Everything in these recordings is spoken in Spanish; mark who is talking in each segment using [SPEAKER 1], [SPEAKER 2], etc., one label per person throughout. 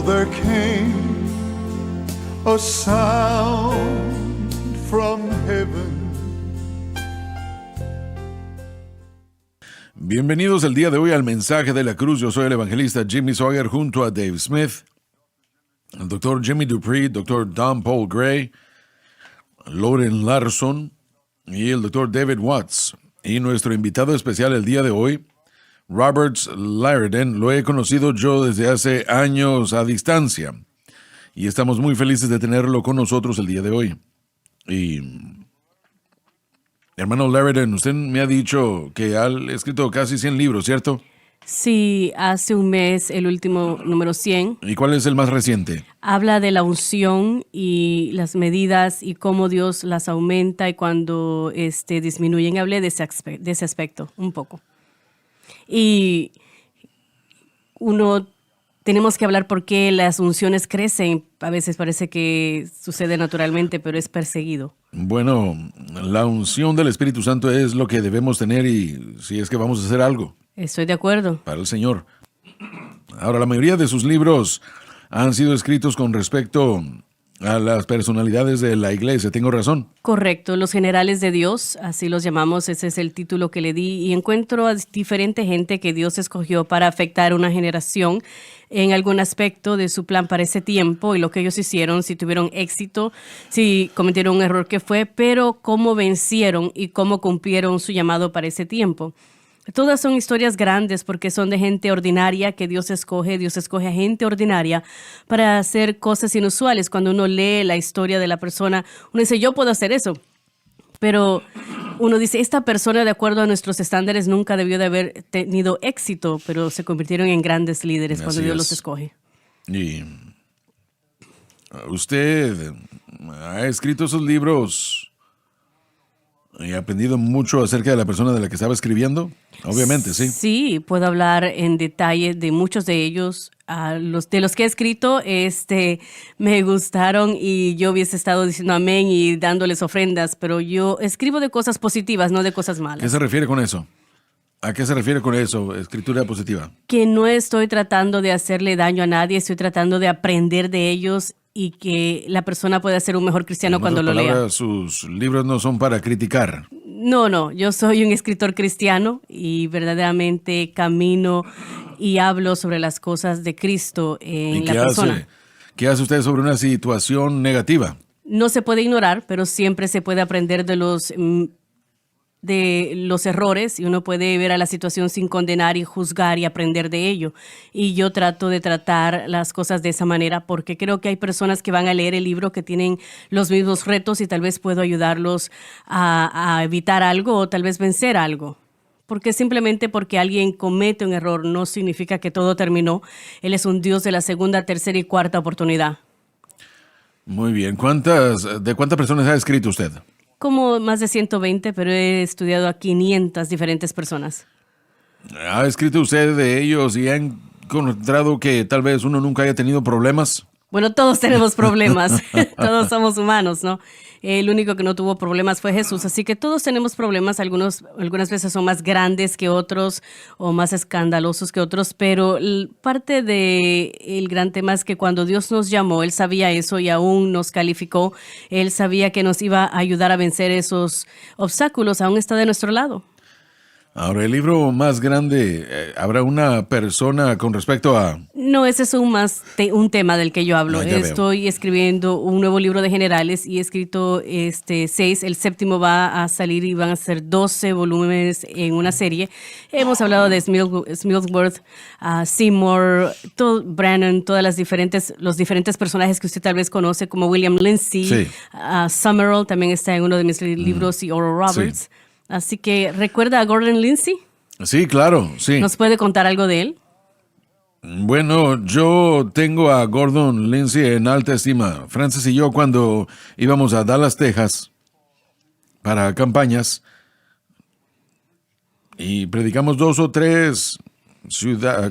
[SPEAKER 1] there came a sound from heaven.
[SPEAKER 2] Bienvenidos el día de hoy al Mensaje de la Cruz. Yo soy el evangelista Jimmy Sawyer junto a Dave Smith, el Dr. Jimmy Dupree, Dr. Don Paul Gray, Loren Larson y el Dr. David Watts. Y nuestro invitado especial el día de hoy, Roberts Liardon, lo he conocido yo desde hace años a distancia. Y estamos muy felices de tenerlo con nosotros el día de hoy. Y, hermano Liardon, usted me ha dicho que ha escrito casi 100 libros, ¿cierto?
[SPEAKER 3] Sí, hace un mes, el último número 100.
[SPEAKER 2] ¿Y cuál es el más reciente?
[SPEAKER 3] Habla de la unción y las medidas y cómo Dios las aumenta y cuando disminuyen. Hablé de ese aspecto un poco. Y tenemos que hablar por qué las unciones crecen. A veces parece que sucede naturalmente, pero es perseguido.
[SPEAKER 2] Bueno, la unción del Espíritu Santo es lo que debemos tener y si es que vamos a hacer algo.
[SPEAKER 3] Estoy de acuerdo.
[SPEAKER 2] Para el Señor. Ahora, la mayoría de sus libros han sido escritos con respecto a las personalidades de la iglesia. ¿Tengo razón?
[SPEAKER 3] Correcto. Los generales de Dios, así los llamamos. Ese es el título que le di. Y encuentro a diferente gente que Dios escogió para afectar una generación en algún aspecto de su plan para ese tiempo y lo que ellos hicieron, si tuvieron éxito, si cometieron un error que fue, pero cómo vencieron y cómo cumplieron su llamado para ese tiempo. Todas son historias grandes porque son de gente ordinaria que Dios escoge a gente ordinaria para hacer cosas inusuales. Cuando uno lee la historia de la persona, uno dice, yo puedo hacer eso. Pero uno dice, esta persona, de acuerdo a nuestros estándares, nunca debió de haber tenido éxito, pero se convirtieron en grandes líderes cuando Dios los escoge.
[SPEAKER 2] Y usted ha escrito esos libros y ha aprendido mucho acerca de la persona de la que estaba escribiendo. Obviamente, sí.
[SPEAKER 3] Sí, puedo hablar en detalle de muchos de ellos. De los que he escrito, me gustaron y yo hubiese estado diciendo amén y dándoles ofrendas, pero yo escribo de cosas positivas, no de cosas malas.
[SPEAKER 2] ¿Qué se refiere con eso? ¿A qué se refiere con eso, escritura positiva?
[SPEAKER 3] Que no estoy tratando de hacerle daño a nadie, estoy tratando de aprender de ellos y que la persona pueda ser un mejor cristiano cuando lo lea.
[SPEAKER 2] Sus libros no son para criticar.
[SPEAKER 3] No, yo soy un escritor cristiano y verdaderamente camino y hablo sobre las cosas de Cristo en la persona.
[SPEAKER 2] ¿Qué hace usted sobre una situación negativa?
[SPEAKER 3] No se puede ignorar, pero siempre se puede aprender de los errores y uno puede ver a la situación sin condenar y juzgar y aprender de ello. Y yo trato de tratar las cosas de esa manera porque creo que hay personas que van a leer el libro que tienen los mismos retos y tal vez puedo ayudarlos a evitar algo o tal vez vencer algo. Porque simplemente porque alguien comete un error no significa que todo terminó. Él es un Dios de la segunda, tercera y cuarta oportunidad.
[SPEAKER 2] Muy bien. ¿De cuántas personas ha escrito usted?
[SPEAKER 3] Como más de 120, pero he estudiado a 500 diferentes personas.
[SPEAKER 2] ¿Ha escrito usted de ellos y ha encontrado que tal vez uno nunca haya tenido problemas?
[SPEAKER 3] Bueno, todos tenemos problemas. Todos somos humanos, ¿no? El único que no tuvo problemas fue Jesús. Así que todos tenemos problemas. Algunas veces son más grandes que otros o más escandalosos que otros. Pero parte del gran tema es que cuando Dios nos llamó, Él sabía eso y aún nos calificó. Él sabía que nos iba a ayudar a vencer esos obstáculos. Aún está de nuestro lado.
[SPEAKER 2] Ahora, el libro más grande, ¿habrá una persona con respecto a...?
[SPEAKER 3] No, ese es un tema del que yo hablo. Estoy escribiendo un nuevo libro de generales y he escrito 6. El séptimo va a salir y van a ser 12 volúmenes en una serie. Hemos hablado de Smilsworth, Seymour, Brannon, los diferentes personajes que usted tal vez conoce, como William Lindsay.
[SPEAKER 2] Sí.
[SPEAKER 3] Summerall también está en uno de mis libros y Oral Roberts. Sí. Así que, ¿recuerda a Gordon Lindsay?
[SPEAKER 2] Sí, claro, sí.
[SPEAKER 3] ¿Nos puede contar algo de él?
[SPEAKER 2] Bueno, yo tengo a Gordon Lindsay en alta estima. Francis y yo, cuando íbamos a Dallas, Texas, para campañas, y predicamos 2 o 3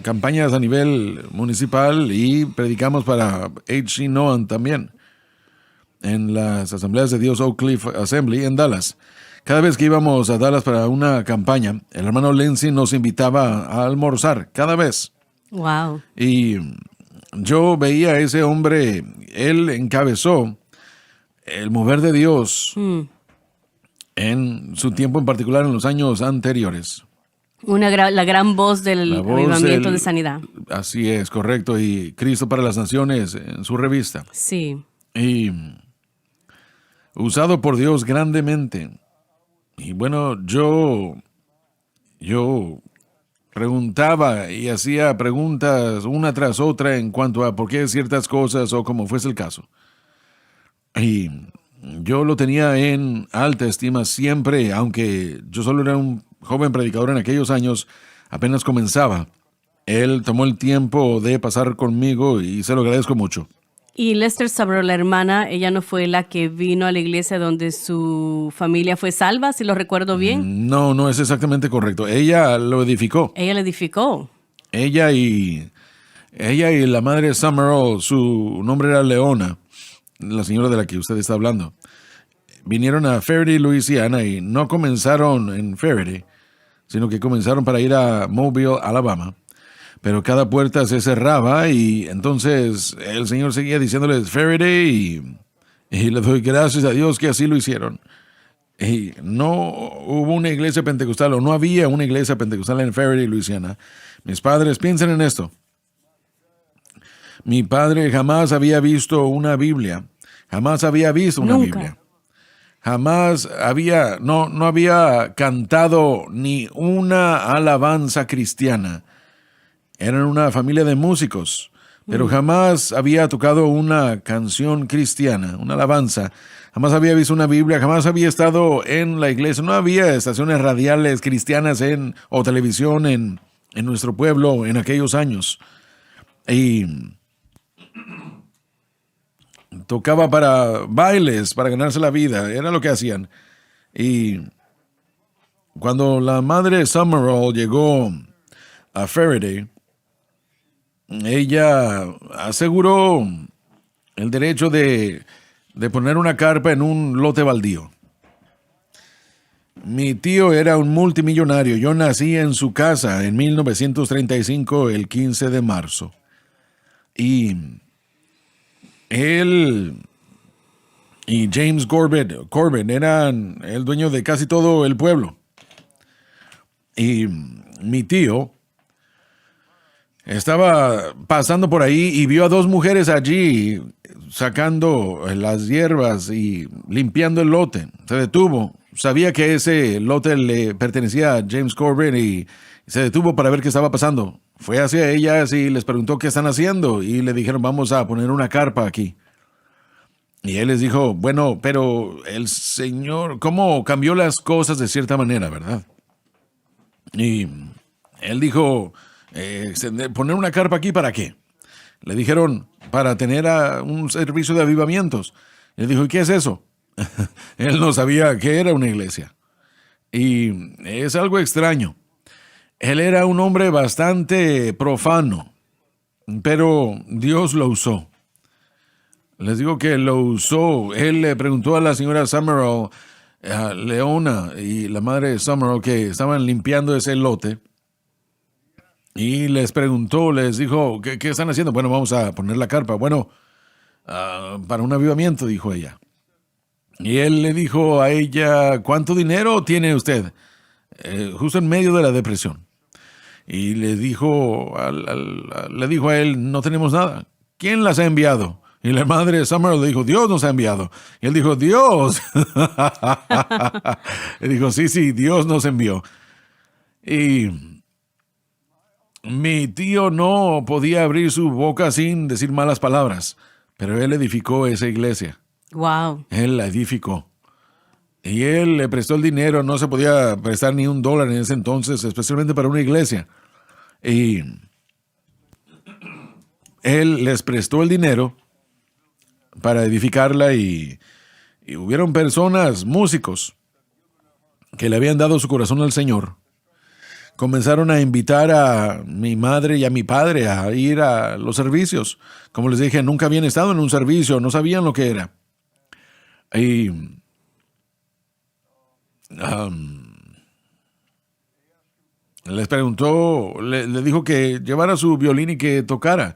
[SPEAKER 2] campañas a nivel municipal y predicamos para H.C. Nolan también, en las Asambleas de Dios Oak Cliff Assembly en Dallas. Cada vez que íbamos a Dallas para una campaña, el hermano Lindsay nos invitaba a almorzar, cada vez.
[SPEAKER 3] Wow.
[SPEAKER 2] Y yo veía a ese hombre, él encabezó el mover de Dios en su tiempo en particular en los años anteriores.
[SPEAKER 3] La gran voz del
[SPEAKER 2] La voz
[SPEAKER 3] avivamiento
[SPEAKER 2] del-
[SPEAKER 3] de sanidad.
[SPEAKER 2] Así es, correcto. Y Cristo para las Naciones en su revista.
[SPEAKER 3] Sí.
[SPEAKER 2] Y usado por Dios grandemente. Y bueno, yo preguntaba y hacía preguntas una tras otra en cuanto a por qué ciertas cosas o como fuese el caso. Y yo lo tenía en alta estima siempre, aunque yo solo era un joven predicador en aquellos años, apenas comenzaba. Él tomó el tiempo de pasar conmigo y se lo agradezco mucho.
[SPEAKER 3] Y Lester Sabró, la hermana, ella no fue la que vino a la iglesia donde su familia fue salva, si lo recuerdo bien.
[SPEAKER 2] No, no es exactamente correcto. Ella lo edificó.
[SPEAKER 3] Ella le edificó.
[SPEAKER 2] Ella y la madre Summerall, su nombre era Leona, la señora de la que usted está hablando. Vinieron a Faraday, Luisiana, y no comenzaron en Faraday, sino que comenzaron para ir a Mobile, Alabama. Pero cada puerta se cerraba y entonces el Señor seguía diciéndoles Faraday y le doy gracias a Dios que así lo hicieron. Y no hubo una iglesia pentecostal o no había una iglesia pentecostal en Faraday, Luisiana. Mis padres, piensen en esto. Mi padre jamás había visto una Biblia. Jamás había visto una
[SPEAKER 3] Nunca.
[SPEAKER 2] Biblia. Jamás había, no había cantado ni una alabanza cristiana. Eran una familia de músicos, pero jamás había tocado una canción cristiana, una alabanza. Jamás había visto una Biblia, jamás había estado en la iglesia. No había estaciones radiales cristianas o televisión en nuestro pueblo en aquellos años. Y tocaba para bailes, para ganarse la vida, era lo que hacían. Y cuando la madre Summerall llegó a Faraday, ella aseguró el derecho de poner una carpa en un lote baldío. Mi tío era un multimillonario. Yo nací en su casa en 1935, el 15 de marzo. Y él y James Corbett eran el dueño de casi todo el pueblo. Y mi tío estaba pasando por ahí y vio a dos mujeres allí sacando las hierbas y limpiando el lote. Se detuvo. Sabía que ese lote le pertenecía a James Corbett y se detuvo para ver qué estaba pasando. Fue hacia ellas y les preguntó qué están haciendo y le dijeron vamos a poner una carpa aquí. Y él les dijo, bueno, pero el Señor, ¿cómo cambió las cosas de cierta manera, verdad? Y él dijo, ¿poner una carpa aquí para qué? Le dijeron, para tener un servicio de avivamientos. Él dijo, ¿y qué es eso? Él no sabía qué era una iglesia. Y es algo extraño. Él era un hombre bastante profano, pero Dios lo usó. Les digo que lo usó. Él le preguntó a la señora Summerall, Leona y la madre Summerall, que estaban limpiando ese lote, y les preguntó, les dijo, ¿qué están haciendo? Bueno, vamos a poner la carpa. Bueno, para un avivamiento, dijo ella. Y él le dijo a ella, ¿cuánto dinero tiene usted? Justo en medio de la depresión. Y le dijo a él, no tenemos nada. ¿Quién las ha enviado? Y la madre Summerall le dijo, Dios nos ha enviado. Y él dijo, Dios. Le dijo, sí, Dios nos envió. Y mi tío no podía abrir su boca sin decir malas palabras, pero él edificó esa iglesia.
[SPEAKER 3] Wow.
[SPEAKER 2] Él la edificó. Y él le prestó el dinero, no se podía prestar ni $1 en ese entonces, especialmente para una iglesia. Y él les prestó el dinero para edificarla y hubieron personas, músicos, que le habían dado su corazón al Señor. Comenzaron a invitar a mi madre y a mi padre a ir a los servicios. Como les dije, nunca habían estado en un servicio, no sabían lo que era. Y les preguntó, le dijo que llevara su violín y que tocara.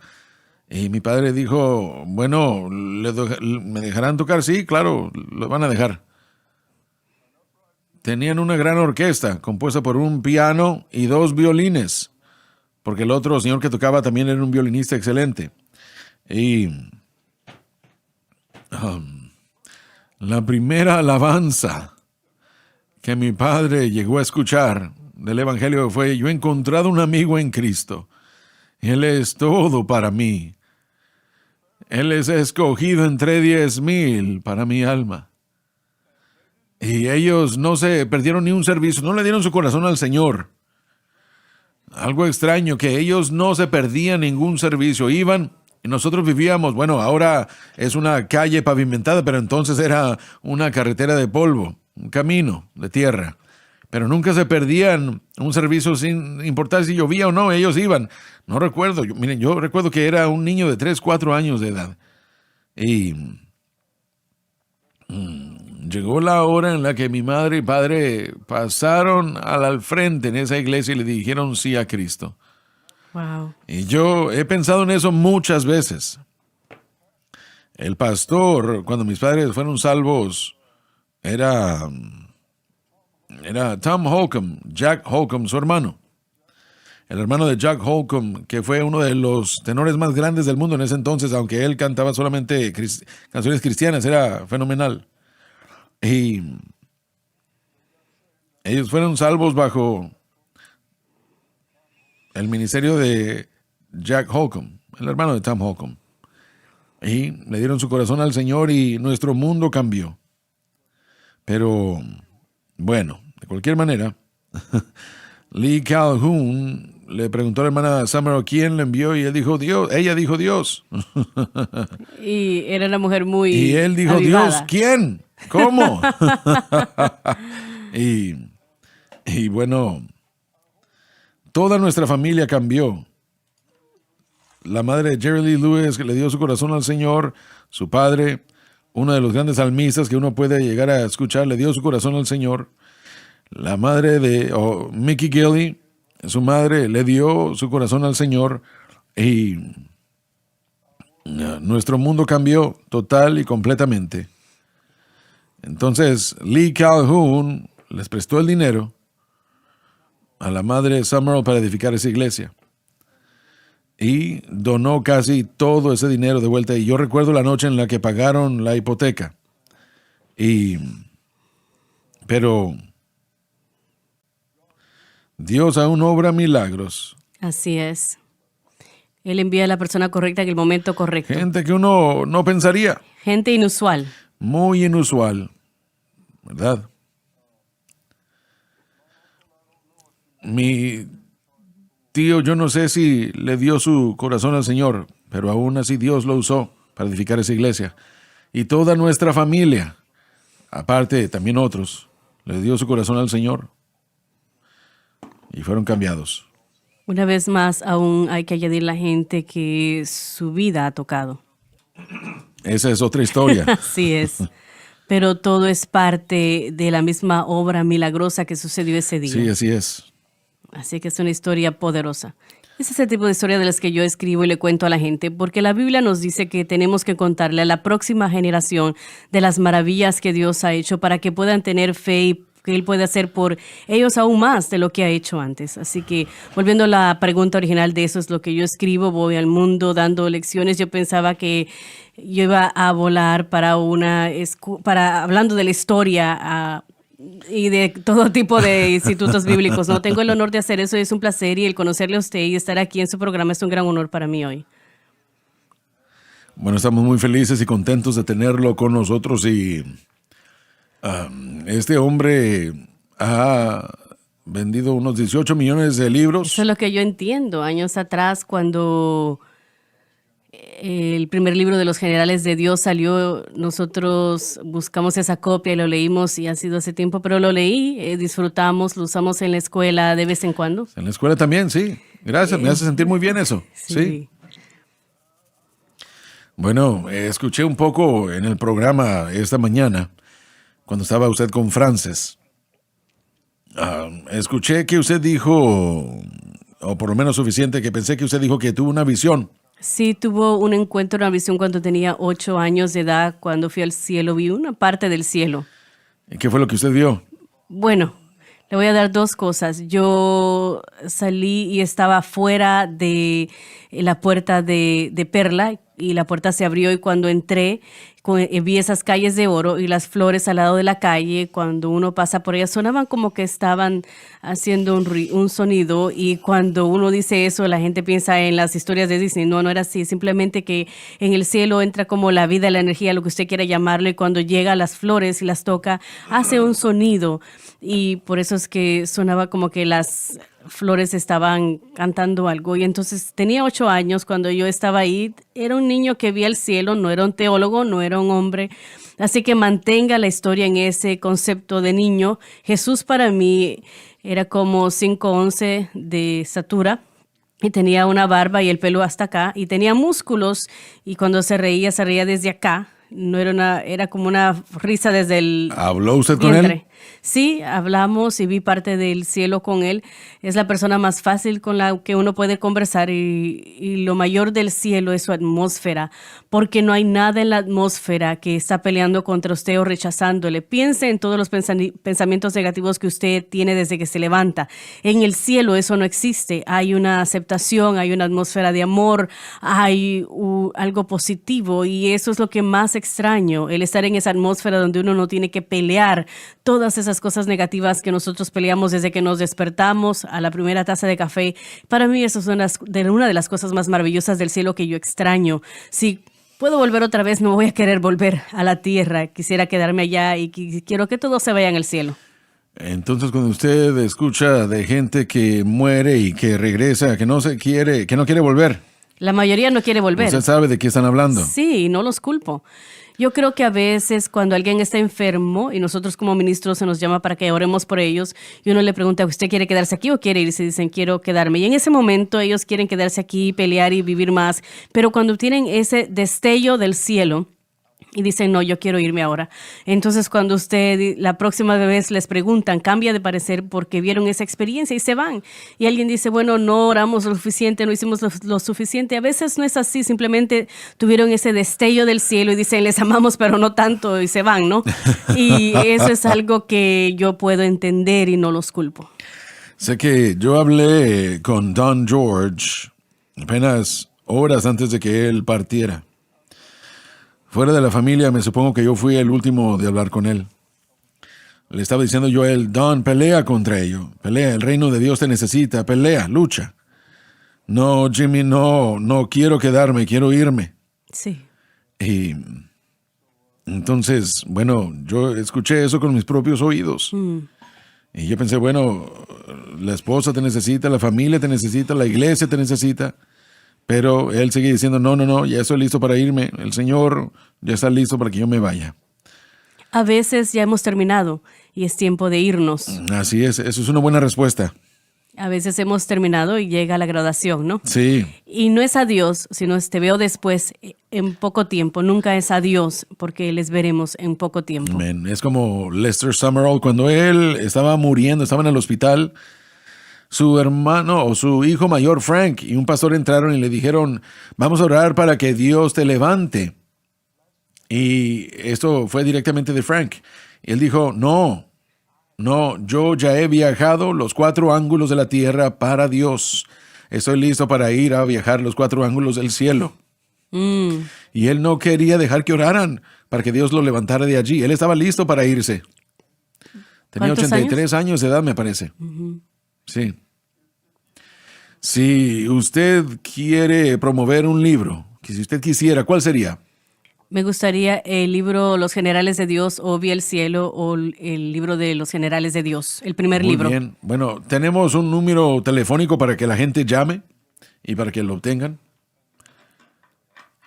[SPEAKER 2] Y mi padre dijo, bueno, ¿me dejarán tocar? Sí, claro, lo van a dejar. Tenían una gran orquesta compuesta por un piano y 2 violines, porque el otro señor que tocaba también era un violinista excelente. Y la primera alabanza que mi padre llegó a escuchar del Evangelio fue: yo he encontrado un amigo en Cristo. Él es todo para mí. Él es escogido entre 10,000 para mi alma. Y ellos no se perdieron ni un servicio, no le dieron su corazón al Señor. Algo extraño, que ellos no se perdían ningún servicio, iban y nosotros vivíamos, bueno, ahora es una calle pavimentada, pero entonces era una carretera de polvo, un camino de tierra. Pero nunca se perdían un servicio sin importar si llovía o no, ellos iban. No recuerdo, miren, yo recuerdo que era un niño de 3, 4 años de edad. Y llegó la hora en la que mi madre y padre pasaron al frente en esa iglesia y le dijeron sí a Cristo.
[SPEAKER 3] Wow.
[SPEAKER 2] Y yo he pensado en eso muchas veces. El pastor, cuando mis padres fueron salvos, era Tom Holcomb, Jack Holcomb, su hermano. El hermano de Jack Holcomb, que fue uno de los tenores más grandes del mundo en ese entonces, aunque él cantaba solamente canciones cristianas, era fenomenal. Y ellos fueron salvos bajo el ministerio de Jack Holcomb, el hermano de Tom Holcomb. Y le dieron su corazón al Señor y nuestro mundo cambió. Pero, bueno, de cualquier manera, Lee Calhoun le preguntó a la hermana Summer quién le envió y él dijo Dios. Ella dijo Dios.
[SPEAKER 3] Y era una mujer muy
[SPEAKER 2] Y él dijo
[SPEAKER 3] avivada.
[SPEAKER 2] Dios, ¿quién? ¿Cómo? y bueno, toda nuestra familia cambió. La madre de Jerry Lee Lewis, que le dio su corazón al Señor, su padre, uno de los grandes salmistas que uno puede llegar a escuchar, le dio su corazón al Señor. La madre de Mickey Gilley, su madre, le dio su corazón al Señor. Y nuestro mundo cambió total y completamente. Entonces, Lee Calhoun les prestó el dinero a la madre Summerall para edificar esa iglesia. Y donó casi todo ese dinero de vuelta. Y yo recuerdo la noche en la que pagaron la hipoteca. Pero Dios aún obra milagros.
[SPEAKER 3] Así es. Él envía a la persona correcta en el momento correcto.
[SPEAKER 2] Gente que uno no pensaría.
[SPEAKER 3] Gente inusual.
[SPEAKER 2] Muy inusual, ¿verdad? Mi tío, yo no sé si le dio su corazón al Señor, pero aún así Dios lo usó para edificar esa iglesia. Y toda nuestra familia, aparte también otros, le dio su corazón al Señor y fueron cambiados.
[SPEAKER 3] Una vez más, aún hay que añadir la gente que su vida ha tocado.
[SPEAKER 2] Esa es otra historia.
[SPEAKER 3] Así es. Pero todo es parte de la misma obra milagrosa que sucedió ese día.
[SPEAKER 2] Sí, así es.
[SPEAKER 3] Así que es una historia poderosa. Ese es el tipo de historia de las que yo escribo y le cuento a la gente, porque la Biblia nos dice que tenemos que contarle a la próxima generación de las maravillas que Dios ha hecho para que puedan tener fe y que Él puede hacer por ellos aún más de lo que ha hecho antes. Así que, volviendo a la pregunta original de eso es lo que yo escribo, voy al mundo dando lecciones. Yo pensaba que yo iba a volar para hablando de la historia y de todo tipo de institutos bíblicos. No tengo el honor de hacer eso y es un placer, y el conocerle a usted y estar aquí en su programa es un gran honor para mí hoy.
[SPEAKER 2] Bueno, estamos muy felices y contentos de tenerlo con nosotros y este hombre ha vendido unos 18 millones de libros.
[SPEAKER 3] Eso es lo que yo entiendo. Años atrás, cuando el primer libro de los Generales de Dios salió, nosotros buscamos esa copia y lo leímos, y ha sido hace tiempo, pero lo leí, disfrutamos, lo usamos en la escuela de vez en cuando.
[SPEAKER 2] En la escuela también, sí. Gracias, me hace sentir muy bien eso. Sí. Bueno, escuché un poco en el programa esta mañana, cuando estaba usted con Frances. Escuché que usted dijo, o por lo menos suficiente, que pensé que usted dijo que tuvo una visión
[SPEAKER 3] Sí, tuvo un encuentro, una visión cuando tenía 8 años de edad. Cuando fui al cielo, vi una parte del cielo.
[SPEAKER 2] ¿Y qué fue lo que usted vio?
[SPEAKER 3] Bueno, le voy a dar dos cosas. Yo salí y estaba fuera de la puerta de Perla y la puerta se abrió y cuando entré vi esas calles de oro y las flores al lado de la calle. Cuando uno pasa por ellas sonaban como que estaban haciendo un sonido y cuando uno dice eso la gente piensa en las historias de Disney. No, no era así. Simplemente que en el cielo entra como la vida, la energía, lo que usted quiera llamarlo y cuando llega a las flores y las toca hace un sonido y por eso es que sonaba como que las flores estaban cantando algo y entonces tenía 8 años cuando yo estaba ahí, era un niño que veía el cielo, no era un teólogo, no era un hombre, así que mantenga la historia en ese concepto de niño. Jesús para mí era como 5'11" de estatura y tenía una barba y el pelo hasta acá y tenía músculos y cuando se reía desde acá. No era era como una risa desde el
[SPEAKER 2] ¿Habló usted con
[SPEAKER 3] vientre.
[SPEAKER 2] él?
[SPEAKER 3] Sí, hablamos y vi parte del cielo con él. Es la persona más fácil con la que uno puede conversar y lo mayor del cielo es su atmósfera, porque no hay nada en la atmósfera que está peleando contra usted o rechazándole. Piense en todos los pensamientos negativos que usted tiene desde que se levanta. En el cielo eso no existe. Hay una aceptación, hay una atmósfera de amor, hay algo positivo y eso es lo que más extraño, el estar en esa atmósfera donde uno no tiene que pelear todas esas cosas negativas que nosotros peleamos desde que nos despertamos a la primera taza de café. Para mí eso es una de las cosas más maravillosas del cielo que yo extraño. Si puedo volver otra vez, no voy a querer volver a la tierra. Quisiera quedarme allá y quiero que todo se vaya en el cielo.
[SPEAKER 2] Entonces, cuando usted escucha de gente que muere y que regresa, que no quiere volver,
[SPEAKER 3] La mayoría no quiere volver.
[SPEAKER 2] usted sabe de qué están hablando.
[SPEAKER 3] Sí, no los culpo. Yo creo que a veces cuando alguien está enfermo y nosotros como ministros se nos llama para que oremos por ellos y uno le pregunta, ¿usted quiere quedarse aquí o quiere irse? Dicen, quiero quedarme. Y en ese momento ellos quieren quedarse aquí, pelear y vivir más. Pero cuando tienen ese destello del cielo y dicen, no, yo quiero irme ahora. Entonces cuando la próxima vez les preguntan, cambia de parecer porque vieron esa experiencia y se van. Y alguien dice, bueno, no oramos lo suficiente, no hicimos lo suficiente. A veces no es así, simplemente tuvieron ese destello del cielo y dicen, les amamos, pero no tanto, y se van, ¿no? Y eso es algo que yo puedo entender y no los culpo.
[SPEAKER 2] Sé que yo hablé con Don George apenas horas antes de que él partiera. Fuera de la familia, me supongo que yo fui el último de hablar con él. Le estaba diciendo yo a él, Don, pelea contra ello. Pelea, el reino de Dios te necesita. Pelea, lucha. No, Jimmy, no quiero quedarme, quiero irme.
[SPEAKER 3] Sí.
[SPEAKER 2] Y entonces, bueno, yo escuché eso con mis propios oídos. Y yo pensé, bueno, la esposa te necesita, la familia te necesita, la iglesia te necesita. Pero él sigue diciendo, no, ya estoy listo para irme. El Señor ya está listo para que yo me vaya.
[SPEAKER 3] A veces ya hemos terminado y es tiempo de irnos.
[SPEAKER 2] Así es, eso es una buena respuesta.
[SPEAKER 3] A veces hemos terminado y llega la graduación, ¿no?
[SPEAKER 2] Sí,
[SPEAKER 3] Y no es adiós, sino te veo después en poco tiempo. Nunca es adiós porque les veremos en poco tiempo.
[SPEAKER 2] man, es como Lester Summerall cuando él estaba muriendo, estaba en el hospital. Su hermano o su hijo mayor, Frank, y un pastor entraron y le dijeron, vamos a orar para que Dios te levante. Y esto fue directamente de Frank. Y él dijo, no, yo ya he viajado los 4 ángulos de la tierra para Dios. Estoy listo para ir a viajar los 4 ángulos del cielo. Y él no quería dejar que oraran para que Dios lo levantara de allí. Él estaba listo para irse. Tenía
[SPEAKER 3] ¿Cuántos
[SPEAKER 2] 83 años de edad, me parece. Sí. Si usted quiere promover un libro, que si usted quisiera, ¿cuál sería?
[SPEAKER 3] Me gustaría el libro Los Generales de Dios o Vi el Cielo o el libro de Los Generales de Dios, el primer
[SPEAKER 2] Muy
[SPEAKER 3] libro.
[SPEAKER 2] bien. Bueno, tenemos un número telefónico para que la gente llame y para que lo obtengan.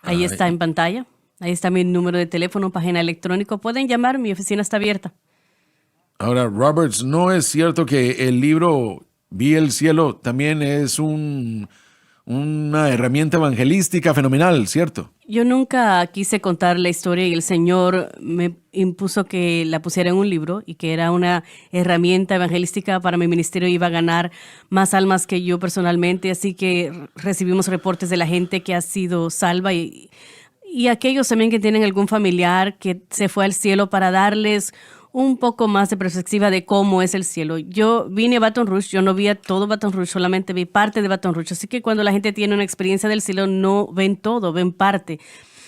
[SPEAKER 3] Ahí está en pantalla. Ahí está mi número de teléfono, página electrónica. Pueden llamar, mi oficina está abierta.
[SPEAKER 2] Ahora, Roberts, ¿no es cierto que el libro Vi el Cielo también es una herramienta evangelística fenomenal, cierto?
[SPEAKER 3] Yo nunca quise contar la historia y el Señor me impuso que la pusiera en un libro y que era una herramienta evangelística para mi ministerio. Iba a ganar más almas que yo personalmente, así que recibimos reportes de la gente que ha sido salva y aquellos también que tienen algún familiar que se fue al cielo, para darles un poco más de perspectiva de cómo es el cielo. Yo vine a Baton Rouge, yo no vi a todo Baton Rouge, solamente vi parte de Baton Rouge. Así que cuando la gente tiene una experiencia del cielo, no ven todo, ven parte.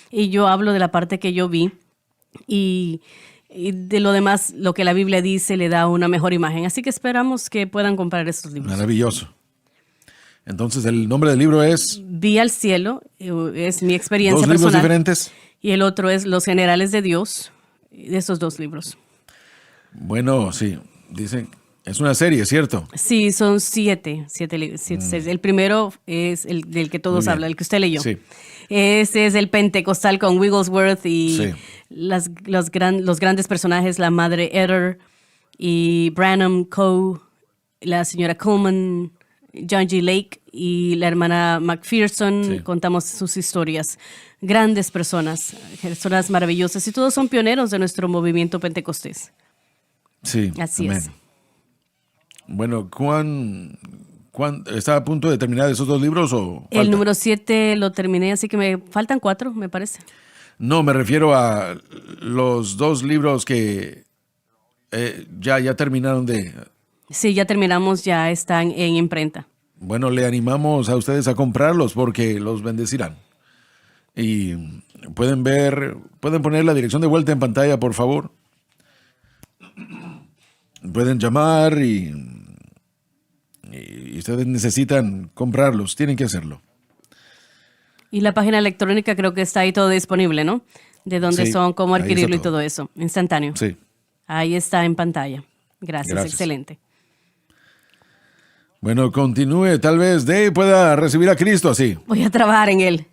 [SPEAKER 3] Y yo hablo de la parte que yo vi y de lo demás, lo que la Biblia dice, le da una mejor imagen. Así que esperamos que puedan comprar estos libros.
[SPEAKER 2] Maravilloso. Entonces, el nombre del libro es...
[SPEAKER 3] Vi al cielo, es mi experiencia
[SPEAKER 2] ¿Dos
[SPEAKER 3] personal.
[SPEAKER 2] libros diferentes?
[SPEAKER 3] Y el otro es Los Generales de Dios, de esos dos libros.
[SPEAKER 2] Bueno, sí, dicen, es una serie, ¿cierto?
[SPEAKER 3] Sí, son siete libros. El primero es el del que todos hablan, el que usted leyó.
[SPEAKER 2] Sí.
[SPEAKER 3] Ese es el Pentecostal con Wigglesworth y
[SPEAKER 2] Sí.
[SPEAKER 3] los grandes personajes, la madre Eder y Branham Coe, la señora Coleman, John G. Lake y la hermana McPherson.
[SPEAKER 2] Sí.
[SPEAKER 3] Contamos sus historias. Grandes personas maravillosas, y todos son pioneros de nuestro movimiento pentecostés.
[SPEAKER 2] Sí.
[SPEAKER 3] Así
[SPEAKER 2] amén.
[SPEAKER 3] es.
[SPEAKER 2] Bueno, ¿cuán está a punto de terminar esos dos libros o falta?
[SPEAKER 3] El número 7 lo terminé, así que me faltan 4, me parece.
[SPEAKER 2] No, me refiero a los dos libros que ya terminaron de...
[SPEAKER 3] Sí, ya terminamos, ya están en imprenta.
[SPEAKER 2] Bueno, le animamos a ustedes a comprarlos porque los bendecirán. Y pueden poner la dirección de vuelta en pantalla, por favor. Pueden llamar y ustedes necesitan comprarlos, tienen que hacerlo.
[SPEAKER 3] Y la página electrónica creo que está ahí todo disponible, ¿no? De dónde
[SPEAKER 2] Sí,
[SPEAKER 3] son, cómo
[SPEAKER 2] ahí está
[SPEAKER 3] adquirirlo y
[SPEAKER 2] todo.
[SPEAKER 3] todo eso, instantáneo.
[SPEAKER 2] Sí.
[SPEAKER 3] Ahí está en pantalla. Gracias,
[SPEAKER 2] Gracias.
[SPEAKER 3] excelente.
[SPEAKER 2] Bueno, continúe, tal vez Dave pueda recibir a Cristo así.
[SPEAKER 3] Voy a trabajar en él.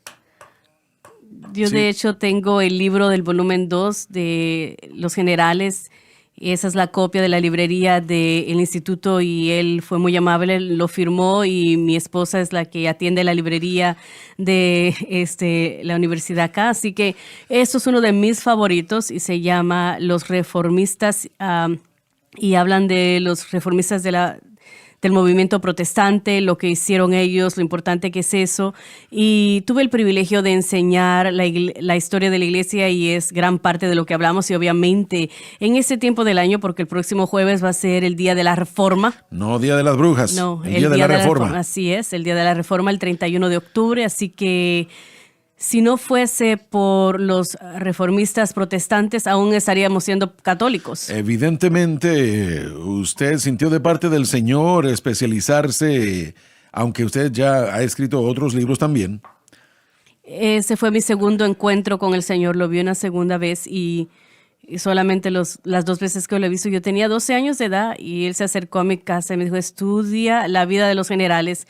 [SPEAKER 3] Yo
[SPEAKER 2] Sí.
[SPEAKER 3] de hecho tengo el libro del volumen 2 de Los Generales. Esa es la copia de la librería del instituto y él fue muy amable, lo firmó, y mi esposa es la que atiende la librería de la universidad acá. Así que esto es uno de mis favoritos y se llama Los Reformistas, y hablan de los reformistas del movimiento protestante, lo que hicieron ellos, lo importante que es eso. Y tuve el privilegio de enseñar la historia de la iglesia y es gran parte de lo que hablamos. Y obviamente en ese tiempo del año, porque el próximo jueves va a ser el Día de la Reforma.
[SPEAKER 2] No Día de las Brujas,
[SPEAKER 3] No,
[SPEAKER 2] el Día de la Reforma.
[SPEAKER 3] Así es, el Día de la Reforma, el 31 de octubre. Así que si no fuese por los reformistas protestantes, aún estaríamos siendo católicos.
[SPEAKER 2] Evidentemente, usted sintió de parte del Señor especializarse, aunque usted ya ha escrito otros libros también.
[SPEAKER 3] Ese fue mi segundo encuentro con el Señor. Lo vi una segunda vez y solamente las 2 veces que lo he visto. Yo tenía 12 años de edad y él se acercó a mi casa y me dijo: estudia la vida de los generales,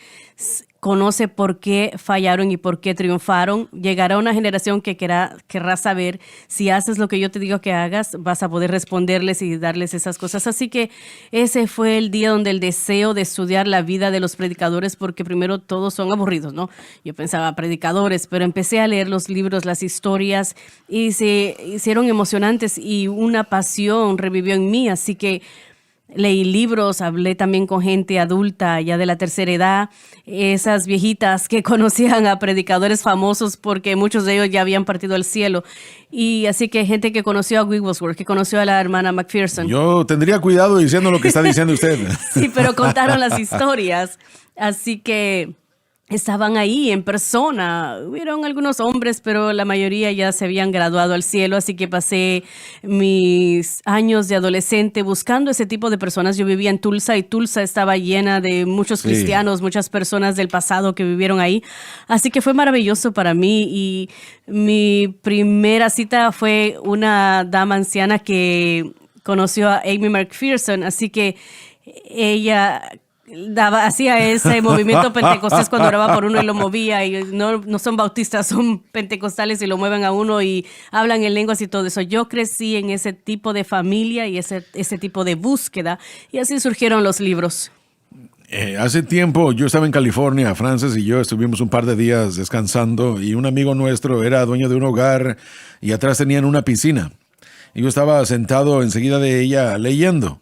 [SPEAKER 3] conoce por qué fallaron y por qué triunfaron. Llegará una generación que querrá saber si haces lo que yo te digo que hagas, vas a poder responderles y darles esas cosas. Así que ese fue el día donde el deseo de estudiar la vida de los predicadores, porque primero todos son aburridos, ¿no? Yo pensaba predicadores, pero empecé a leer los libros, las historias, y se hicieron emocionantes y una pasión revivió en mí. Así que leí libros, hablé también con gente adulta, ya de la tercera edad, esas viejitas que conocían a predicadores famosos porque muchos de ellos ya habían partido al cielo. Y así que gente que conoció a Wigglesworth, que conoció a la hermana McPherson.
[SPEAKER 2] Yo tendría cuidado diciendo lo que está diciendo usted.
[SPEAKER 3] Sí, pero contaron las historias. Así que estaban ahí en persona. Hubieron algunos hombres, pero la mayoría ya se habían graduado al cielo. Así que pasé mis años de adolescente buscando ese tipo de personas. Yo vivía en Tulsa y Tulsa estaba llena de muchos cristianos, muchas personas del pasado que vivieron ahí. Así que fue maravilloso para mí. Y mi primera cita fue una dama anciana que conoció a Amy McPherson. Así que ella hacía ese movimiento pentecostés cuando oraba por uno y lo movía, y no son bautistas, son pentecostales y lo mueven a uno y hablan en lenguas y todo eso. Yo crecí en ese tipo de familia y ese tipo de búsqueda, y así surgieron los libros.
[SPEAKER 2] Hace tiempo yo estaba en California, Frances y yo estuvimos un par de días descansando y un amigo nuestro era dueño de un hogar y atrás tenían una piscina. Y yo estaba sentado enseguida de ella leyendo.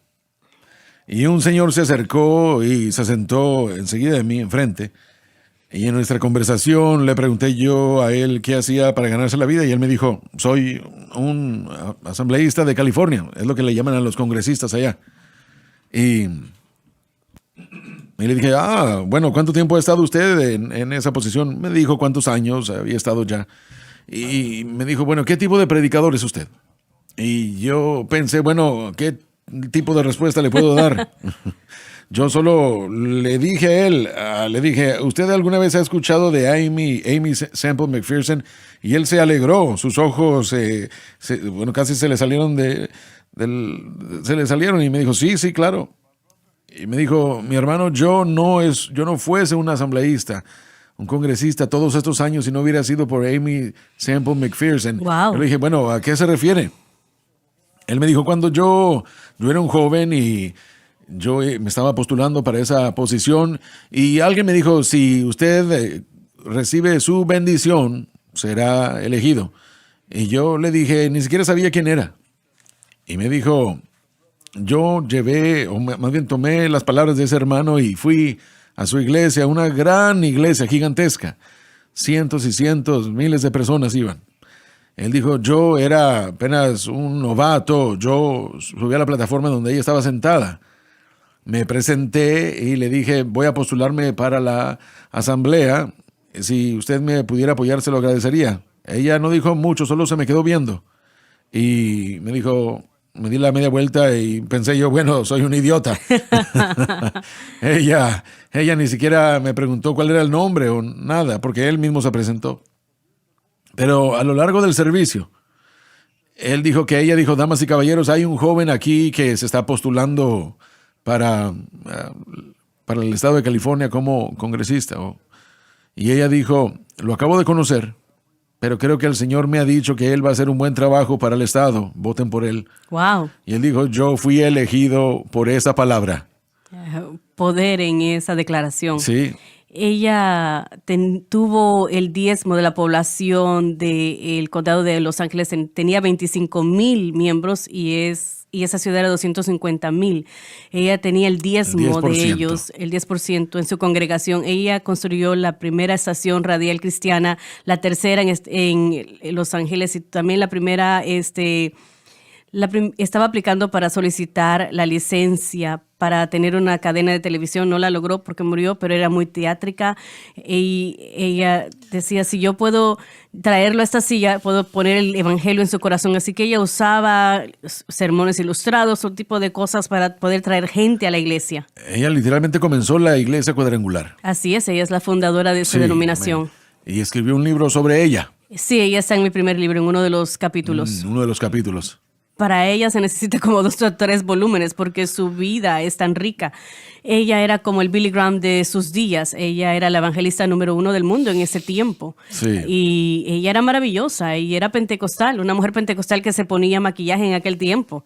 [SPEAKER 2] Y un señor se acercó y se sentó enseguida de mí enfrente. Y en nuestra conversación le pregunté yo a él qué hacía para ganarse la vida y él me dijo, soy un asambleísta de California, es lo que le llaman a los congresistas allá. Y le dije, bueno, ¿cuánto tiempo ha estado usted en esa posición? Me dijo cuántos años había estado ya. Y me dijo, bueno, ¿qué tipo de predicador es usted? Y yo pensé, bueno, ¿qué tipo de respuesta le puedo dar? Yo solo le dije a él, ¿usted alguna vez ha escuchado de Amy Semple McPherson? Y él se alegró, sus ojos, bueno, casi se le salieron y me dijo, sí, claro. Y me dijo, mi hermano, yo no fuese un asambleísta, un congresista todos estos años si no hubiera sido por Amy Semple McPherson.
[SPEAKER 3] Wow.
[SPEAKER 2] Yo le dije, bueno, ¿a qué se refiere? Él me dijo, cuando yo era un joven y yo me estaba postulando para esa posición y alguien me dijo, si usted recibe su bendición, será elegido. Y yo le dije, ni siquiera sabía quién era. Y me dijo, yo más bien tomé las palabras de ese hermano y fui a su iglesia, una gran iglesia gigantesca. Cientos y cientos, miles de personas iban. Él dijo, yo era apenas un novato, yo subí a la plataforma donde ella estaba sentada. Me presenté y le dije, voy a postularme para la asamblea. Si usted me pudiera apoyar, se lo agradecería. Ella no dijo mucho, solo se me quedó viendo. Y me dijo, me di la media vuelta y pensé yo, bueno, soy un idiota. Ella ni siquiera me preguntó cuál era el nombre o nada, porque él mismo se presentó. Pero a lo largo del servicio, ella dijo, damas y caballeros, hay un joven aquí que se está postulando para el estado de California como congresista. Y ella dijo, lo acabo de conocer, pero creo que el Señor me ha dicho que él va a hacer un buen trabajo para el estado, voten por él.
[SPEAKER 3] Wow.
[SPEAKER 2] Y él dijo, yo fui elegido por esa palabra.
[SPEAKER 3] Poder en esa declaración.
[SPEAKER 2] Sí.
[SPEAKER 3] Ella tuvo el diezmo de la población del condado de Los Ángeles, tenía 25,000 miembros y esa ciudad era 250,000. Ella tenía el diezmo de ellos, el 10% en su congregación. Ella construyó la primera estación radial cristiana, la tercera en Los Ángeles y también la primera estaba aplicando para solicitar la licencia para tener una cadena de televisión. No la logró porque murió, pero era muy teátrica. Y ella decía, si yo puedo traerlo a esta silla, puedo poner el evangelio en su corazón. Así que ella usaba sermones ilustrados, todo tipo de cosas para poder traer gente a la iglesia.
[SPEAKER 2] Ella literalmente comenzó la iglesia cuadrangular.
[SPEAKER 3] Así es, ella es la fundadora de esa denominación.
[SPEAKER 2] Y escribió un libro sobre ella.
[SPEAKER 3] Sí, ella está en mi primer libro, en uno de los capítulos.
[SPEAKER 2] Uno de los capítulos.
[SPEAKER 3] Para ella se necesita como 2 o 3 volúmenes porque su vida es tan rica. Ella era como el Billy Graham de sus días. Ella era la evangelista número 1 del mundo en ese tiempo.
[SPEAKER 2] Sí.
[SPEAKER 3] Y ella era maravillosa y era pentecostal, una mujer pentecostal que se ponía maquillaje en aquel tiempo.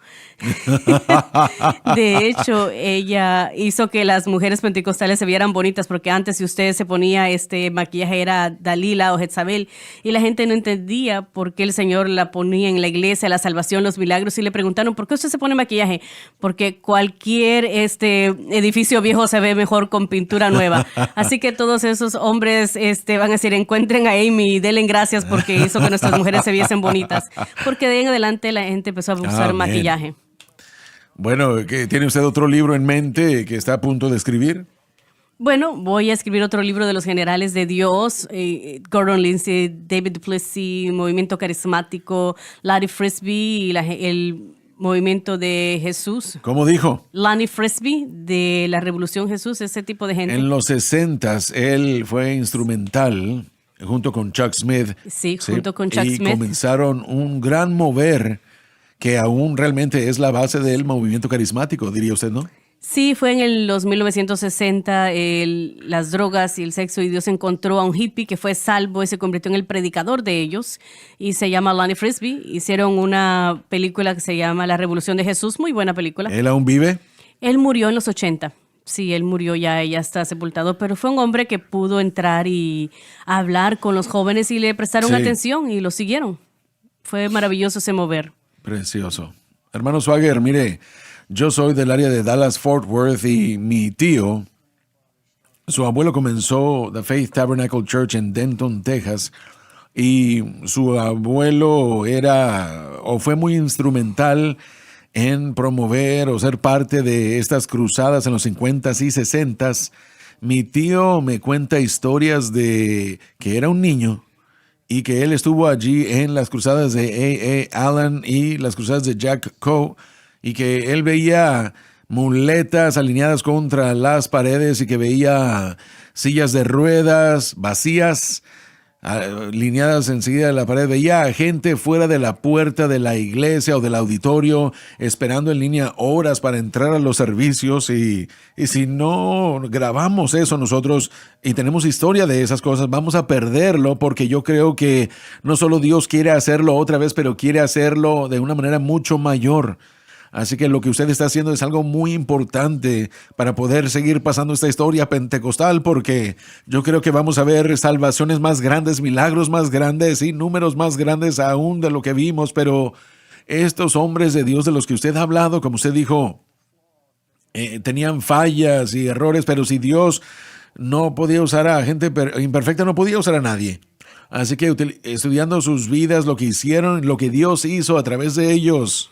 [SPEAKER 3] De hecho, ella hizo que las mujeres pentecostales se vieran bonitas porque antes si usted se ponía maquillaje era Dalila o Jezabel y la gente no entendía por qué el Señor la ponía en la iglesia, la salvación, los milagros y le preguntaron, ¿por qué usted se pone maquillaje? Porque cualquier edificio viejo se ve mejor con pintura nueva. Así que todos esos hombres van a decir, encuentren a Amy y denle gracias porque hizo que nuestras mujeres se viesen bonitas. Porque de ahí en adelante la gente empezó a usar maquillaje.
[SPEAKER 2] Bueno, ¿tiene usted otro libro en mente que está a punto de escribir?
[SPEAKER 3] Bueno, voy a escribir otro libro de los generales de Dios, Gordon Lindsay, David Duplessis, Movimiento Carismático, Larry Frisbee y el Movimiento de Jesús.
[SPEAKER 2] ¿Cómo dijo?
[SPEAKER 3] Lonnie Frisbee de la Revolución Jesús, ese tipo de gente.
[SPEAKER 2] En los 60s él fue instrumental junto con Chuck Smith.
[SPEAKER 3] Sí, junto con Chuck
[SPEAKER 2] y
[SPEAKER 3] Smith.
[SPEAKER 2] Comenzaron un gran mover que aún realmente es la base del movimiento carismático, diría usted, ¿no?
[SPEAKER 3] Sí, fue en los 1960, las drogas y el sexo, y Dios encontró a un hippie que fue salvo y se convirtió en el predicador de ellos, y se llama Lonnie Frisbee. Hicieron una película que se llama La Revolución de Jesús, muy buena película.
[SPEAKER 2] ¿Él aún vive?
[SPEAKER 3] Él murió en los 80, Sí, él murió ya está sepultado, pero fue un hombre que pudo entrar y hablar con los jóvenes y le prestaron
[SPEAKER 2] Sí.
[SPEAKER 3] atención y lo siguieron. Fue maravilloso ese mover.
[SPEAKER 2] Precioso. Hermano Swagger, mire, yo soy del área de Dallas-Fort Worth y mi tío, su abuelo comenzó The Faith Tabernacle Church en Denton, Texas, y su abuelo fue muy instrumental en promover o ser parte de estas cruzadas en los 50s y 60s. Mi tío me cuenta historias de que era un niño y que él estuvo allí en las cruzadas de A. Allen y las cruzadas de Jack Coe, y que él veía muletas alineadas contra las paredes y que veía sillas de ruedas vacías alineadas enseguida de la pared. Veía a gente fuera de la puerta de la iglesia o del auditorio esperando en línea horas para entrar a los servicios, y si no grabamos eso nosotros y tenemos historia de esas cosas, vamos a perderlo, porque yo creo que no solo Dios quiere hacerlo otra vez, pero quiere hacerlo de una manera mucho mayor. Así que lo que usted está haciendo es algo muy importante para poder seguir pasando esta historia pentecostal, porque yo creo que vamos a ver salvaciones más grandes, milagros más grandes y números más grandes aún de lo que vimos. Pero estos hombres de Dios de los que usted ha hablado, como usted dijo, tenían fallas y errores, pero si Dios no podía usar a gente imperfecta, no podía usar a nadie. Así que estudiando sus vidas, lo que hicieron, lo que Dios hizo a través de ellos,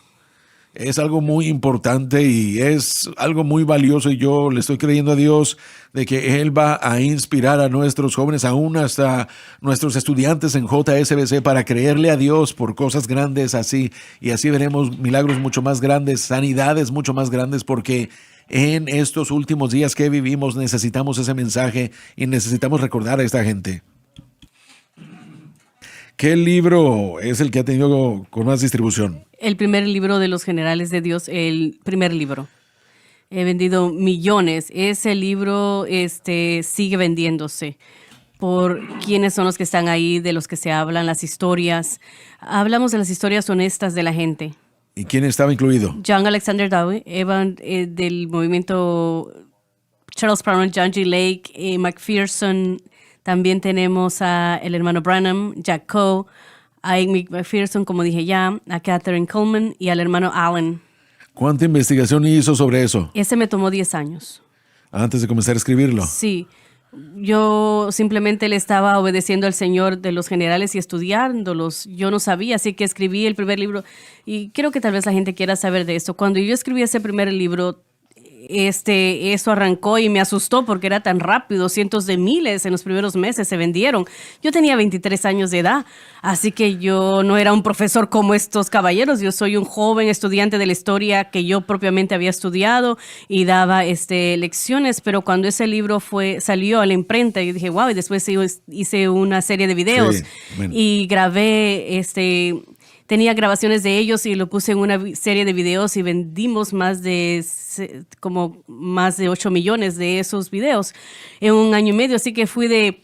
[SPEAKER 2] es algo muy importante y es algo muy valioso, y yo le estoy creyendo a Dios de que Él va a inspirar a nuestros jóvenes, aún hasta nuestros estudiantes en JSBC, para creerle a Dios por cosas grandes así, y así veremos milagros mucho más grandes, sanidades mucho más grandes, porque en estos últimos días que vivimos necesitamos ese mensaje y necesitamos recordar a esta gente. ¿Qué libro es el que ha tenido con más distribución?
[SPEAKER 3] El primer libro de los generales de Dios, el primer libro. He vendido millones. Ese libro sigue vendiéndose por quiénes son los que están ahí, de los que se hablan, las historias. Hablamos de las historias honestas de la gente.
[SPEAKER 2] ¿Y quién estaba incluido?
[SPEAKER 3] John Alexander Dowie, Evan del movimiento Charles Brown, John G. Lake, McPherson. También tenemos a el hermano Branham, Jack Coe, a Amy McPherson, como dije ya, a Catherine Coleman y al hermano Allen.
[SPEAKER 2] ¿Cuánta investigación hizo sobre eso
[SPEAKER 3] Ese me tomó 10 años.
[SPEAKER 2] antes de comenzar a escribirlo?
[SPEAKER 3] Sí, yo simplemente le estaba obedeciendo al Señor de los generales y estudiándolos. Yo no sabía, así que escribí el primer libro. Y creo que tal vez la gente quiera saber de esto. Cuando yo escribí ese primer libro, eso arrancó y me asustó porque era tan rápido. Cientos de miles en los primeros meses se vendieron. Yo tenía 23 años de edad, así que yo no era un profesor como estos caballeros. Yo soy un joven estudiante de la historia que yo propiamente había estudiado y daba lecciones, pero cuando ese libro salió a la imprenta, yo dije, wow, y después hice una serie de videos.
[SPEAKER 2] Sí, bueno.
[SPEAKER 3] Y grabé tenía grabaciones de ellos y lo puse en una serie de videos y vendimos más de 8 millones de esos videos en un año y medio. Así que fui de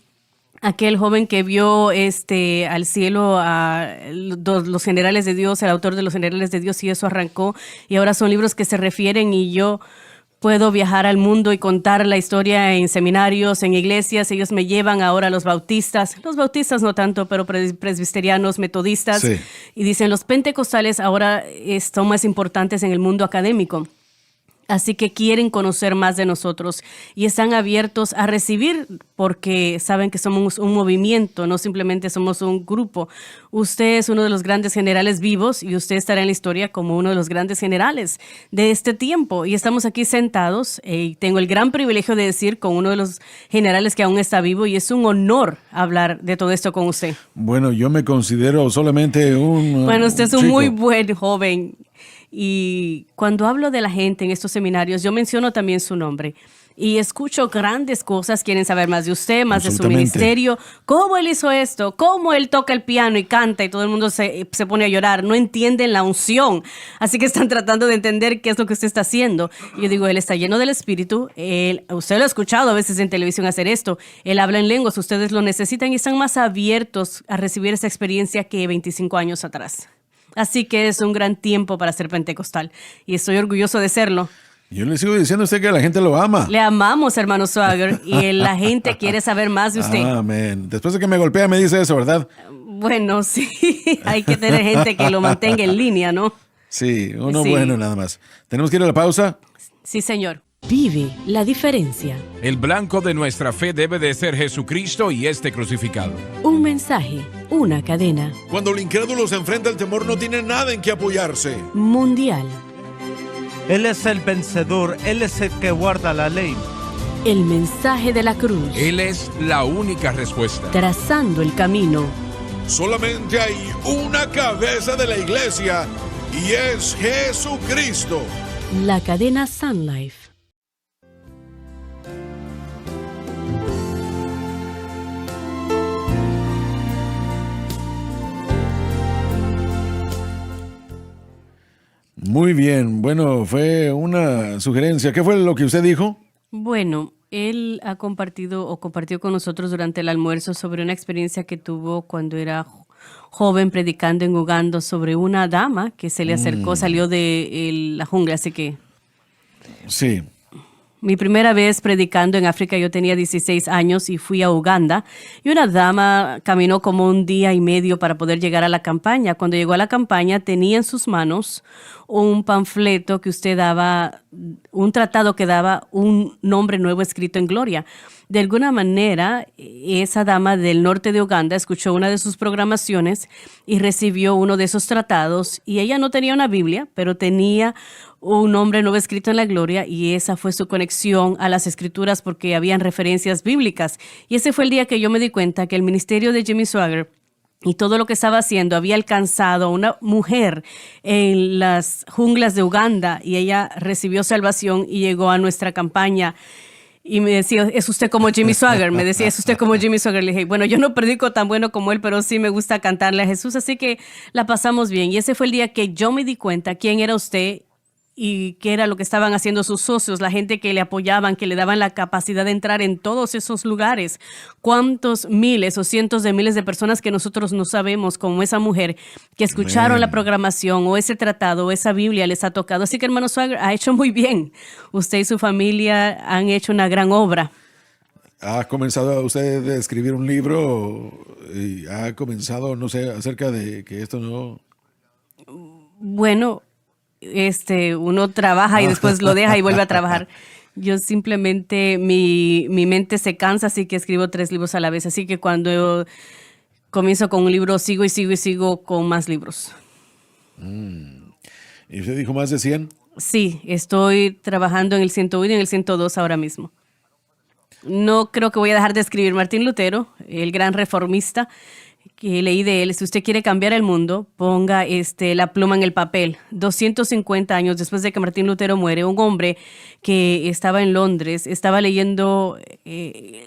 [SPEAKER 3] aquel joven que vio al cielo a los generales de Dios, el autor de los generales de Dios, y eso arrancó. Y ahora son libros que se refieren, y yo puedo viajar al mundo y contar la historia en seminarios, en iglesias. Ellos me llevan ahora a los bautistas no tanto, pero presbiterianos, metodistas.
[SPEAKER 2] Sí.
[SPEAKER 3] Y dicen, los pentecostales ahora son más importantes en el mundo académico. Así que quieren conocer más de nosotros y están abiertos a recibir, porque saben que somos un movimiento, no simplemente somos un grupo. Usted es uno de los grandes generales vivos y usted estará en la historia como uno de los grandes generales de este tiempo. Y estamos aquí sentados y tengo el gran privilegio de decir con uno de los generales que aún está vivo, y es un honor hablar de todo esto con usted.
[SPEAKER 2] Bueno, yo me considero solamente un
[SPEAKER 3] Bueno, usted es un
[SPEAKER 2] chico.
[SPEAKER 3] muy buen joven. Y cuando hablo de la gente en estos seminarios, yo menciono también su nombre. Y escucho grandes cosas, quieren saber más de usted, más de su
[SPEAKER 2] Absolutamente.
[SPEAKER 3] ministerio, cómo él hizo esto, cómo él toca el piano y canta, y todo el mundo se pone a llorar. No entienden la unción, así que están tratando de entender qué es lo que usted está haciendo. Y yo digo, él está lleno del Espíritu, usted lo ha escuchado a veces en televisión hacer esto, él habla en lenguas, ustedes lo necesitan y están más abiertos a recibir esa experiencia que 25 años atrás. Así que es un gran tiempo para ser pentecostal y estoy orgulloso de serlo.
[SPEAKER 2] Yo le sigo diciendo a usted que la gente lo ama.
[SPEAKER 3] Le amamos, hermano Swagger, y la gente quiere saber más de usted.
[SPEAKER 2] Amén. Después de que me golpea me dice eso, ¿verdad?
[SPEAKER 3] Bueno, sí, hay que tener gente que lo mantenga en línea, ¿no?
[SPEAKER 2] Sí, uno
[SPEAKER 3] Sí.
[SPEAKER 2] bueno nada más. ¿Tenemos que ir a la pausa?
[SPEAKER 3] Sí, señor. Vive la diferencia.
[SPEAKER 4] El blanco de nuestra fe debe de ser Jesucristo y este crucificado.
[SPEAKER 3] Un mensaje, una cadena
[SPEAKER 2] Cuando el incrédulo se enfrenta al temor no tiene nada en que apoyarse.
[SPEAKER 3] mundial.
[SPEAKER 5] Él es el vencedor, Él es el que guarda la ley.
[SPEAKER 3] El mensaje de la cruz,
[SPEAKER 4] Él es la única respuesta.
[SPEAKER 3] trazando el camino.
[SPEAKER 2] Solamente hay una cabeza de la iglesia y es Jesucristo.
[SPEAKER 3] La cadena Sun Life.
[SPEAKER 2] Muy bien, bueno, fue una sugerencia. ¿Qué fue lo que usted dijo?
[SPEAKER 3] Bueno, él ha compartido o compartió con nosotros durante el almuerzo sobre una experiencia que tuvo cuando era joven predicando en Uganda sobre una dama que se le acercó, salió de la jungla, así que
[SPEAKER 2] Sí.
[SPEAKER 3] mi primera vez predicando en África, yo tenía 16 años y fui a Uganda y una dama caminó como un día y medio para poder llegar a la campaña. Cuando llegó a la campaña tenía en sus manos un panfleto que usted daba, un tratado que daba un nombre nuevo escrito en gloria. De alguna manera, esa dama del norte de Uganda escuchó una de sus programaciones y recibió uno de esos tratados y ella no tenía una Biblia, pero tenía un nombre nuevo escrito en la gloria y esa fue su conexión a las escrituras porque habían referencias bíblicas. Y ese fue el día que yo me di cuenta que el ministerio de Jimmy Swaggart y todo lo que estaba haciendo había alcanzado a una mujer en las junglas de Uganda y ella recibió salvación y llegó a nuestra campaña. Y me decía, ¿es usted como Jimmy Swaggart? Me decía, ¿es usted como Jimmy Swaggart? Le dije, bueno, yo no predico tan bueno como él, pero sí me gusta cantarle a Jesús, así que la pasamos bien. Y ese fue el día que yo me di cuenta quién era usted y qué era lo que estaban haciendo sus socios, la gente que le apoyaban, que le daban la capacidad de entrar en todos esos lugares. Cuántos miles o cientos de miles de personas que nosotros no sabemos, como esa mujer, que escucharon la programación o ese tratado o esa Biblia les ha tocado. Así que, hermano Swaggart, ha hecho muy bien. Usted y su familia han hecho una gran obra.
[SPEAKER 2] ¿Ha comenzado usted a escribir un libro y ha comenzado, no sé, acerca de que esto no...
[SPEAKER 3] Bueno, uno trabaja y después lo deja y vuelve a trabajar. Yo simplemente, mi mente se cansa, así que escribo 3 libros a la vez. Así que cuando comienzo con un libro, sigo y sigo y sigo con más libros.
[SPEAKER 2] ¿Y usted dijo más de 100?
[SPEAKER 3] Sí, estoy trabajando en el 101 y en el 102 ahora mismo. No creo que voy a dejar de escribir. Martín Lutero, el gran reformista, que leí de él, si usted quiere cambiar el mundo, ponga la pluma en el papel. 250 años después de que Martín Lutero muere, un hombre que estaba en Londres, estaba leyendo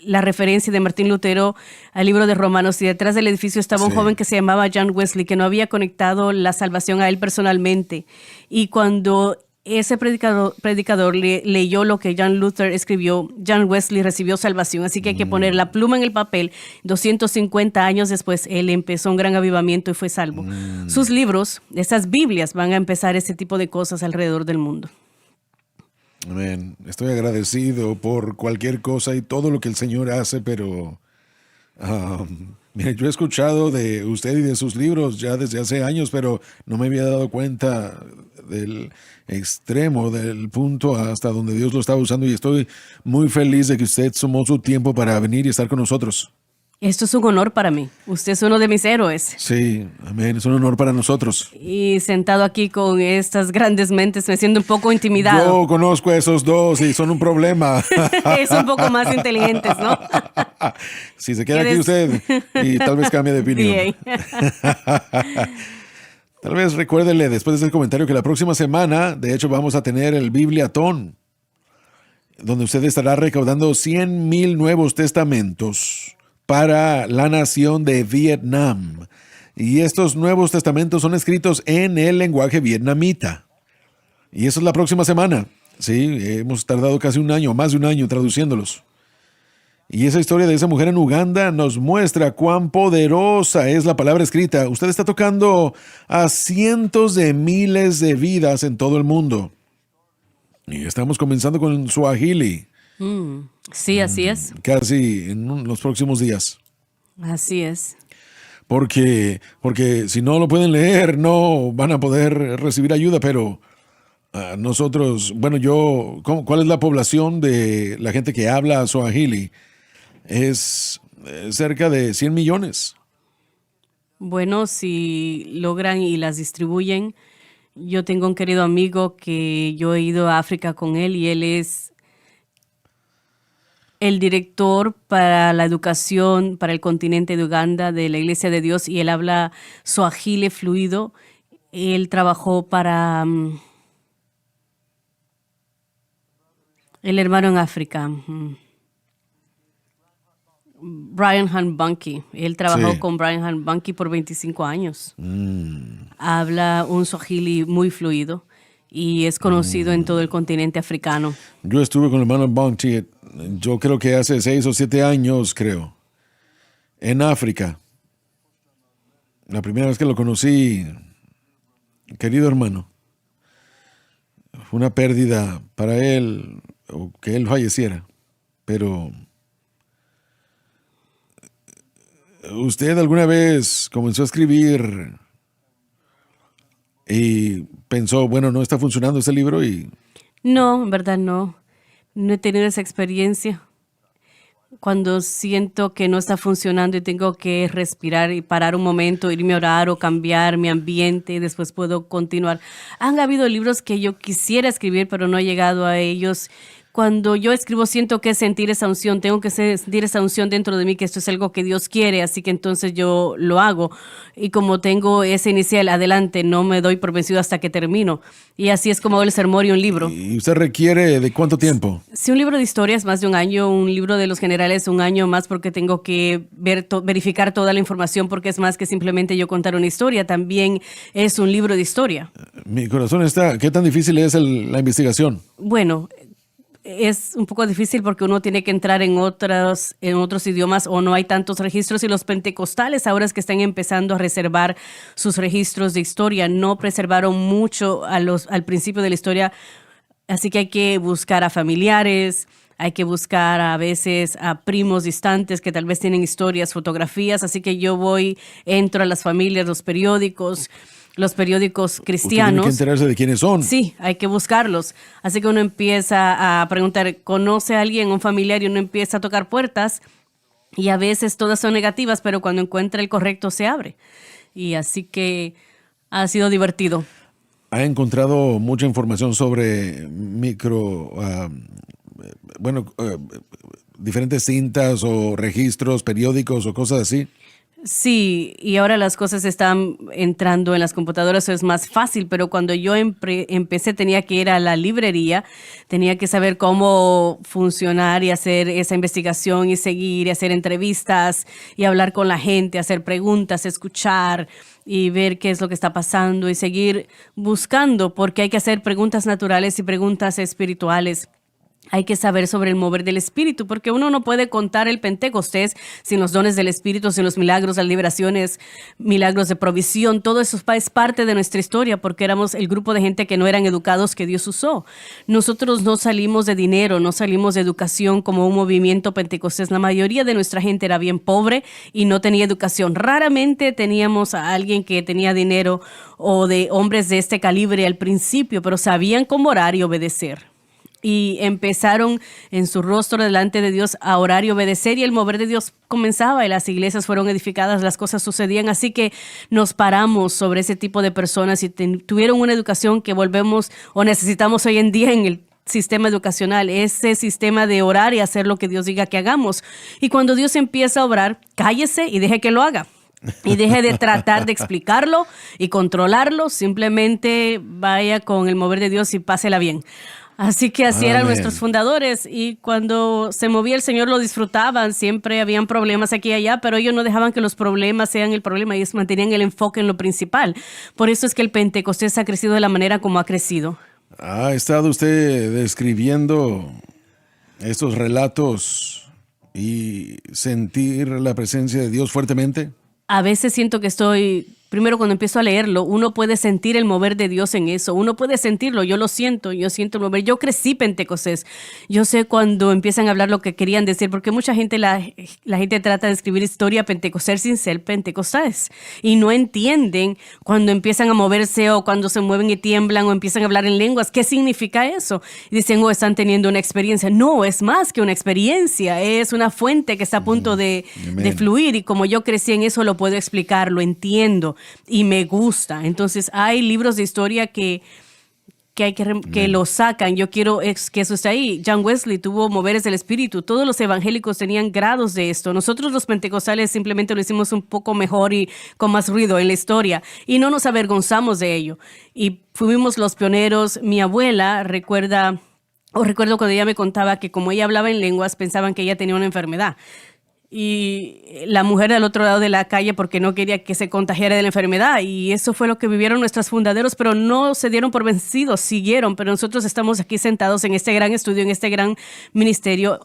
[SPEAKER 3] la referencia de Martín Lutero al libro de Romanos y detrás del edificio estaba un
[SPEAKER 2] Sí.
[SPEAKER 3] joven que se llamaba John Wesley, que no había conectado la salvación a él personalmente. Y cuando ese predicador leyó lo que John Luther escribió, John Wesley recibió salvación, así que hay que poner la pluma en el papel. 250 años después, él empezó un gran avivamiento y fue salvo. Sus libros, esas Biblias, van a empezar ese tipo de cosas alrededor del mundo.
[SPEAKER 2] Amén. Estoy agradecido por cualquier cosa y todo lo que el Señor hace, pero mire, yo he escuchado de usted y de sus libros ya desde hace años, pero no me había dado cuenta del extremo, del punto hasta donde Dios lo estaba usando y estoy muy feliz de que usted tomó su tiempo para venir y estar con nosotros.
[SPEAKER 3] Esto es un honor para mí. Usted es uno de mis héroes.
[SPEAKER 2] Sí, amén, es un honor para nosotros.
[SPEAKER 3] Y sentado aquí con estas grandes mentes me siento un poco intimidado.
[SPEAKER 2] Yo conozco a esos dos y son un problema.
[SPEAKER 3] Es un poco más inteligentes, ¿no?
[SPEAKER 2] Si se queda aquí
[SPEAKER 3] ¿Quieres?
[SPEAKER 2] usted y tal vez cambie de opinión.
[SPEAKER 3] Bien.
[SPEAKER 2] Tal vez recuérdele después de ese comentario que la próxima semana, de hecho, vamos a tener el Bibliatón, donde usted estará recaudando 100,000 nuevos testamentos para la nación de Vietnam. Y estos nuevos testamentos son escritos en el lenguaje vietnamita. Y eso es la próxima semana. Sí, hemos tardado casi un año, más de un año traduciéndolos. Y esa historia de esa mujer en Uganda nos muestra cuán poderosa es la palabra escrita. Usted está tocando a cientos de miles de vidas en todo el mundo. Y estamos comenzando con Swahili,
[SPEAKER 3] Sí, así es.
[SPEAKER 2] casi en los próximos días.
[SPEAKER 3] Así es.
[SPEAKER 2] Porque si no lo pueden leer, no van a poder recibir ayuda, pero nosotros, bueno, ¿cuál es la población de la gente que habla Swahili? Es cerca de 100 millones.
[SPEAKER 3] Bueno, si logran y las distribuyen, yo tengo un querido amigo que yo he ido a África con él y él es el director para la educación para el continente de Uganda de la Iglesia de Dios y él habla Swahili fluido. Él trabajó para el hermano en África, Brian Hunt Bunky. Él trabajó
[SPEAKER 2] Sí.
[SPEAKER 3] con Brian Hunt Bunky por 25 años. Habla un Swahili muy fluido y es conocido en todo el continente africano.
[SPEAKER 2] Yo estuve con el hermano Bounty, yo creo que hace 6 o 7 años, creo, en África. La primera vez que lo conocí, querido hermano, fue una pérdida para él, o que él falleciera. Pero, ¿usted alguna vez comenzó a escribir y pensó, bueno, no está funcionando este libro?
[SPEAKER 3] No, en verdad no. No he tenido esa experiencia. Cuando siento que no está funcionando y tengo que respirar y parar un momento, irme a orar o cambiar mi ambiente y después puedo continuar. Han habido libros que yo quisiera escribir, pero no he llegado a ellos. Cuando yo escribo siento que sentir esa unción, tengo que sentir esa unción dentro de mí, que esto es algo que Dios quiere, así que entonces yo lo hago. Y como tengo ese inicial adelante, no me doy por vencido hasta que termino. Y así es como hago el sermón y un libro.
[SPEAKER 2] ¿Y usted requiere de cuánto tiempo?
[SPEAKER 3] Si un libro de historias más de un año, un libro de los generales un año más porque tengo que verificar toda la información porque es más que simplemente yo contar una historia, también es un libro de historia.
[SPEAKER 2] Mi corazón está, ¿qué tan difícil es la investigación?
[SPEAKER 3] Bueno, es un poco difícil porque uno tiene que entrar en otros idiomas o no hay tantos registros y los pentecostales ahora es que están empezando a reservar sus registros de historia. No preservaron mucho al principio de la historia, así que hay que buscar a familiares, hay que buscar a veces a primos distantes que tal vez tienen historias, fotografías, así que entro a las familias, los periódicos
[SPEAKER 2] Usted tiene
[SPEAKER 3] cristianos.
[SPEAKER 2] que enterarse de quiénes son.
[SPEAKER 3] Sí, hay que buscarlos. Así que uno empieza a preguntar, ¿conoce a alguien, un familiar? Y uno empieza a tocar puertas y a veces todas son negativas, pero cuando encuentra el correcto se abre. Y así que ha sido divertido.
[SPEAKER 2] Ha encontrado mucha información sobre diferentes cintas o registros, periódicos o cosas así.
[SPEAKER 3] Sí, y ahora las cosas están entrando en las computadoras, eso es más fácil, pero cuando yo empecé tenía que ir a la librería, tenía que saber cómo funcionar y hacer esa investigación y seguir y hacer entrevistas y hablar con la gente, hacer preguntas, escuchar y ver qué es lo que está pasando y seguir buscando, porque hay que hacer preguntas naturales y preguntas espirituales. Hay que saber sobre el mover del Espíritu, porque uno no puede contar el Pentecostés sin los dones del Espíritu, sin los milagros, las liberaciones, milagros de provisión. Todo eso es parte de nuestra historia, porque éramos el grupo de gente que no eran educados que Dios usó. Nosotros no salimos de dinero, no salimos de educación como un movimiento pentecostés. La mayoría de nuestra gente era bien pobre y no tenía educación. Raramente teníamos a alguien que tenía dinero o de hombres de este calibre al principio, pero sabían cómo orar y obedecer. Y empezaron en su rostro delante de Dios a orar y obedecer y el mover de Dios comenzaba y las iglesias fueron edificadas, las cosas sucedían, así que nos paramos sobre ese tipo de personas y tuvieron una educación que volvemos o necesitamos hoy en día en el sistema educacional, ese sistema de orar y hacer lo que Dios diga que hagamos. Y cuando Dios empieza a obrar, cállese y deje que lo haga. Y deje de tratar de explicarlo y controlarlo, simplemente vaya con el mover de Dios y pásela bien. Así que así eran
[SPEAKER 2] Amén.
[SPEAKER 3] nuestros fundadores y cuando se movía el Señor lo disfrutaban, siempre habían problemas aquí y allá, pero ellos no dejaban que los problemas sean el problema, ellos mantenían el enfoque en lo principal. Por eso es que el Pentecostés ha crecido de la manera como ha crecido.
[SPEAKER 2] ¿Ha estado usted describiendo estos relatos y sentir la presencia de Dios fuertemente?
[SPEAKER 3] A veces siento que estoy primero cuando empiezo a leerlo, uno puede sentir el mover de Dios en eso. Uno puede sentirlo, yo lo siento, yo siento el mover. Yo crecí Pentecostés. Yo sé cuando empiezan a hablar lo que querían decir, porque mucha gente, la gente trata de escribir historia pentecostés sin ser pentecostés. Y no entienden cuando empiezan a moverse o cuando se mueven y tiemblan o empiezan a hablar en lenguas. ¿Qué significa eso? Y dicen, oh, están teniendo una experiencia. No, es más que una experiencia. Es una fuente que está a punto de fluir. Y como yo crecí en eso, lo puedo explicar, lo entiendo y me gusta. Entonces hay libros de historia que lo sacan. Yo quiero que eso esté ahí. John Wesley tuvo moveres del espíritu. Todos los evangélicos tenían grados de esto. Nosotros los pentecostales simplemente lo hicimos un poco mejor y con más ruido en la historia. Y no nos avergonzamos de ello. Y fuimos los pioneros. Mi abuela recuerdo cuando ella me contaba que como ella hablaba en lenguas, pensaban que ella tenía una enfermedad. Y la mujer del otro lado de la calle porque no quería que se contagiara de la enfermedad. Y eso fue lo que vivieron nuestros fundaderos, pero no se dieron por vencidos, siguieron. Pero nosotros estamos aquí sentados en este gran estudio, en este gran ministerio,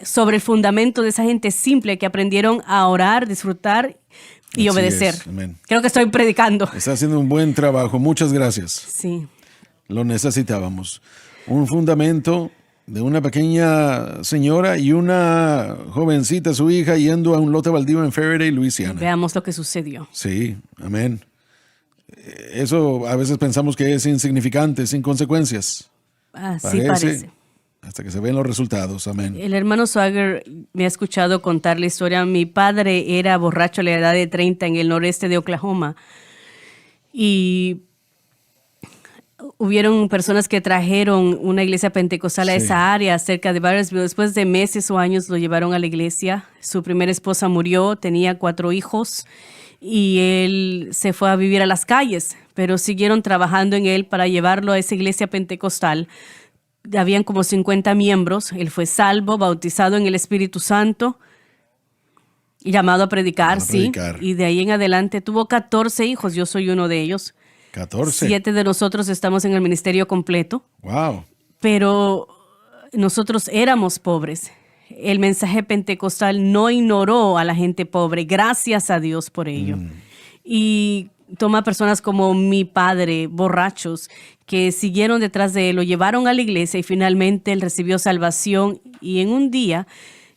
[SPEAKER 3] sobre el fundamento de esa gente simple que aprendieron a orar, disfrutar y
[SPEAKER 2] Así
[SPEAKER 3] obedecer.
[SPEAKER 2] es. Amén.
[SPEAKER 3] Creo que estoy predicando.
[SPEAKER 2] Está haciendo un buen trabajo. Muchas gracias.
[SPEAKER 3] Sí.
[SPEAKER 2] Lo necesitábamos. Un fundamento de una pequeña señora y una jovencita, su hija, yendo a un lote baldío en Faraday, Luisiana.
[SPEAKER 3] Veamos lo que sucedió.
[SPEAKER 2] Sí, amén. Eso a veces pensamos que es insignificante, sin consecuencias.
[SPEAKER 3] Así parece.
[SPEAKER 2] Hasta que se ven los resultados, amén.
[SPEAKER 3] El hermano Swagger me ha escuchado contar la historia. Mi padre era borracho a la edad de 30 en el noreste de Oklahoma. Y hubieron personas que trajeron una iglesia pentecostal a esa área, cerca de Barresville. Después de meses o años lo llevaron a la iglesia. Su primera esposa murió, tenía 4 hijos y él se fue a vivir a las calles, pero siguieron trabajando en él para llevarlo a esa iglesia pentecostal. Habían como 50 miembros. Él fue salvo, bautizado en el Espíritu Santo y llamado a predicar, sí. Y de ahí en adelante tuvo 14 hijos. Yo soy uno de ellos.
[SPEAKER 2] 14.
[SPEAKER 3] 7 de nosotros estamos en el ministerio completo.
[SPEAKER 2] Wow.
[SPEAKER 3] Pero nosotros éramos pobres. El mensaje pentecostal no ignoró a la gente pobre. Gracias a Dios por ello. Y toma personas como mi padre, borrachos, que siguieron detrás de él, lo llevaron a la iglesia y finalmente él recibió salvación. Y en un día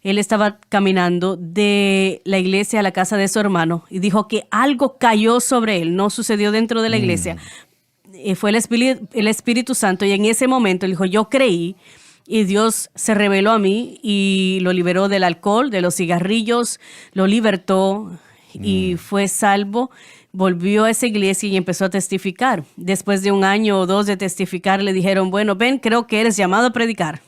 [SPEAKER 3] él estaba caminando de la iglesia a la casa de su hermano y dijo que algo cayó sobre él. No sucedió dentro de la iglesia. Fue el Espíritu Santo y en ese momento él dijo, yo creí y Dios se reveló a mí y lo liberó del alcohol, de los cigarrillos, lo libertó y fue salvo. Volvió a esa iglesia y empezó a testificar. Después de 1 año o 2 de testificar, le dijeron, bueno, ven, creo que eres llamado a predicar.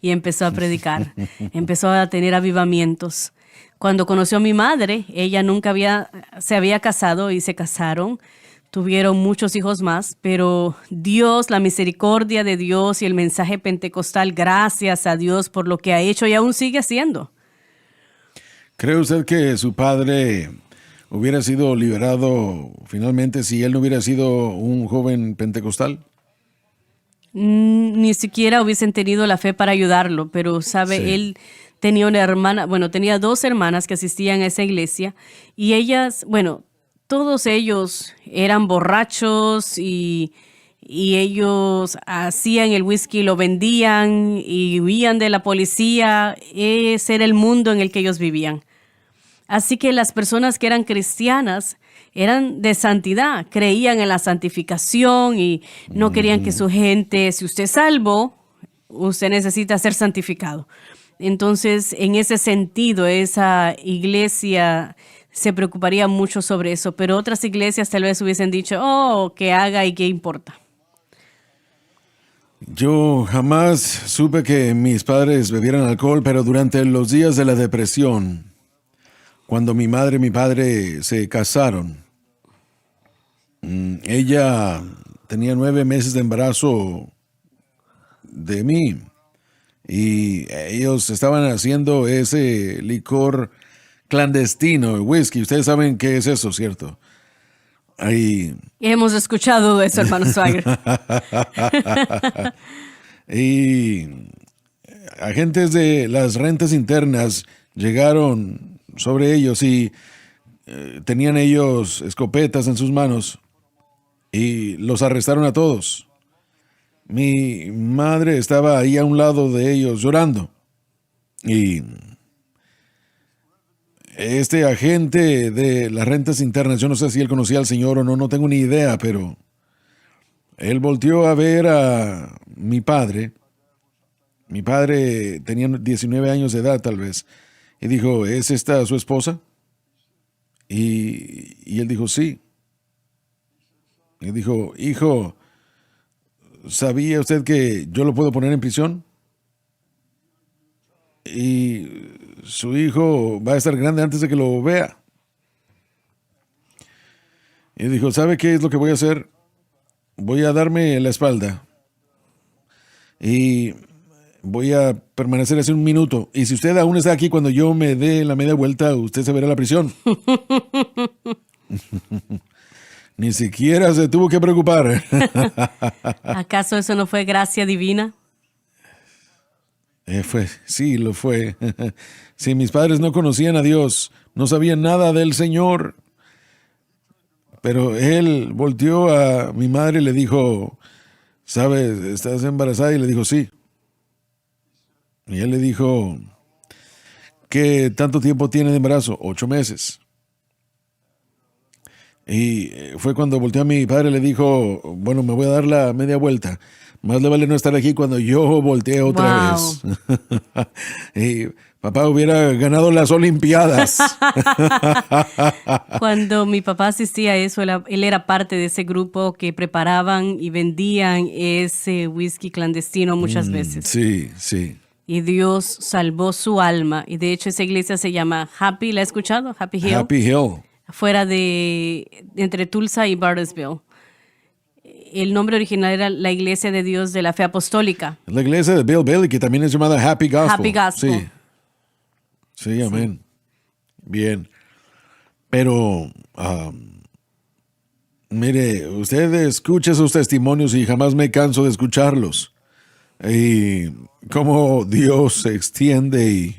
[SPEAKER 3] Y empezó a predicar, empezó a tener avivamientos. Cuando conoció a mi madre, ella nunca se había casado y se casaron. Tuvieron muchos hijos más, pero Dios, la misericordia de Dios y el mensaje pentecostal, gracias a Dios por lo que ha hecho y aún sigue haciendo.
[SPEAKER 2] ¿Cree usted que su padre hubiera sido liberado finalmente si él no hubiera sido un joven pentecostal?
[SPEAKER 3] Ni siquiera hubiesen tenido la fe para ayudarlo, pero sabe, él tenía una hermana, tenía 2 hermanas que asistían a esa iglesia y ellas, todos ellos eran borrachos y ellos hacían el whisky, lo vendían y huían de la policía. Ese era el mundo en el que ellos vivían. Así que las personas que eran cristianas eran de santidad, creían en la santificación y no querían que su gente, si usted es salvo, usted necesita ser santificado. Entonces, en ese sentido, esa iglesia se preocuparía mucho sobre eso, pero otras iglesias tal vez hubiesen dicho, que haga y qué importa.
[SPEAKER 2] Yo jamás supe que mis padres bebieran alcohol, pero durante los días de la depresión, cuando mi madre y mi padre se casaron, ella tenía 9 meses de embarazo de mí y ellos estaban haciendo ese licor clandestino, el whisky. Ustedes saben qué es eso, ¿cierto? Ahí.
[SPEAKER 3] Hemos escuchado de eso, hermano Swagger.
[SPEAKER 2] Y agentes de las rentas internas llegaron sobre ellos y tenían ellos escopetas en sus manos y los arrestaron a todos. Mi madre estaba ahí a un lado de ellos llorando. Y este agente de las rentas internas, yo no sé si él conocía al señor o no, no tengo ni idea, pero él volteó a ver a mi padre. Mi padre tenía 19 años de edad tal vez. Y dijo, ¿es esta su esposa? Y él dijo, sí. Y dijo, hijo, ¿sabía usted que yo lo puedo poner en prisión? Y su hijo va a estar grande antes de que lo vea. Y dijo, ¿sabe qué es lo que voy a hacer? Voy a darme la espalda. Y voy a permanecer así un minuto. Y si usted aún está aquí cuando yo me dé la media vuelta, usted se verá en la prisión. Ni siquiera se tuvo que preocupar.
[SPEAKER 3] ¿Acaso eso no fue gracia divina?
[SPEAKER 2] Sí, lo fue. Sí, mis padres no conocían a Dios, no sabían nada del Señor. Pero él volteó a mi madre y le dijo, ¿sabes? ¿Estás embarazada? Y le dijo, sí. Y él le dijo, ¿qué tanto tiempo tiene de embarazo? 8 meses. Y fue cuando volteó a mi padre y le dijo, bueno, me voy a dar la media vuelta. Más le vale no estar aquí cuando yo volteé otra vez. Y papá hubiera ganado las Olimpiadas.
[SPEAKER 3] Cuando mi papá asistía a eso, él era parte de ese grupo que preparaban y vendían ese whisky clandestino muchas veces.
[SPEAKER 2] Sí, sí.
[SPEAKER 3] Y Dios salvó su alma. Y de hecho esa iglesia se llama Happy, ¿la has escuchado? Happy Hill.
[SPEAKER 2] Happy Hill.
[SPEAKER 3] Fuera entre Tulsa y Bartlesville. El nombre original era la Iglesia de Dios de la Fe Apostólica.
[SPEAKER 2] La iglesia de Bill Bailey, que también es llamada Happy Gospel.
[SPEAKER 3] Happy Gospel.
[SPEAKER 2] Sí, sí, amén. Bien. Pero, mire, usted escucha esos testimonios y jamás me canso de escucharlos. Y cómo Dios se extiende y...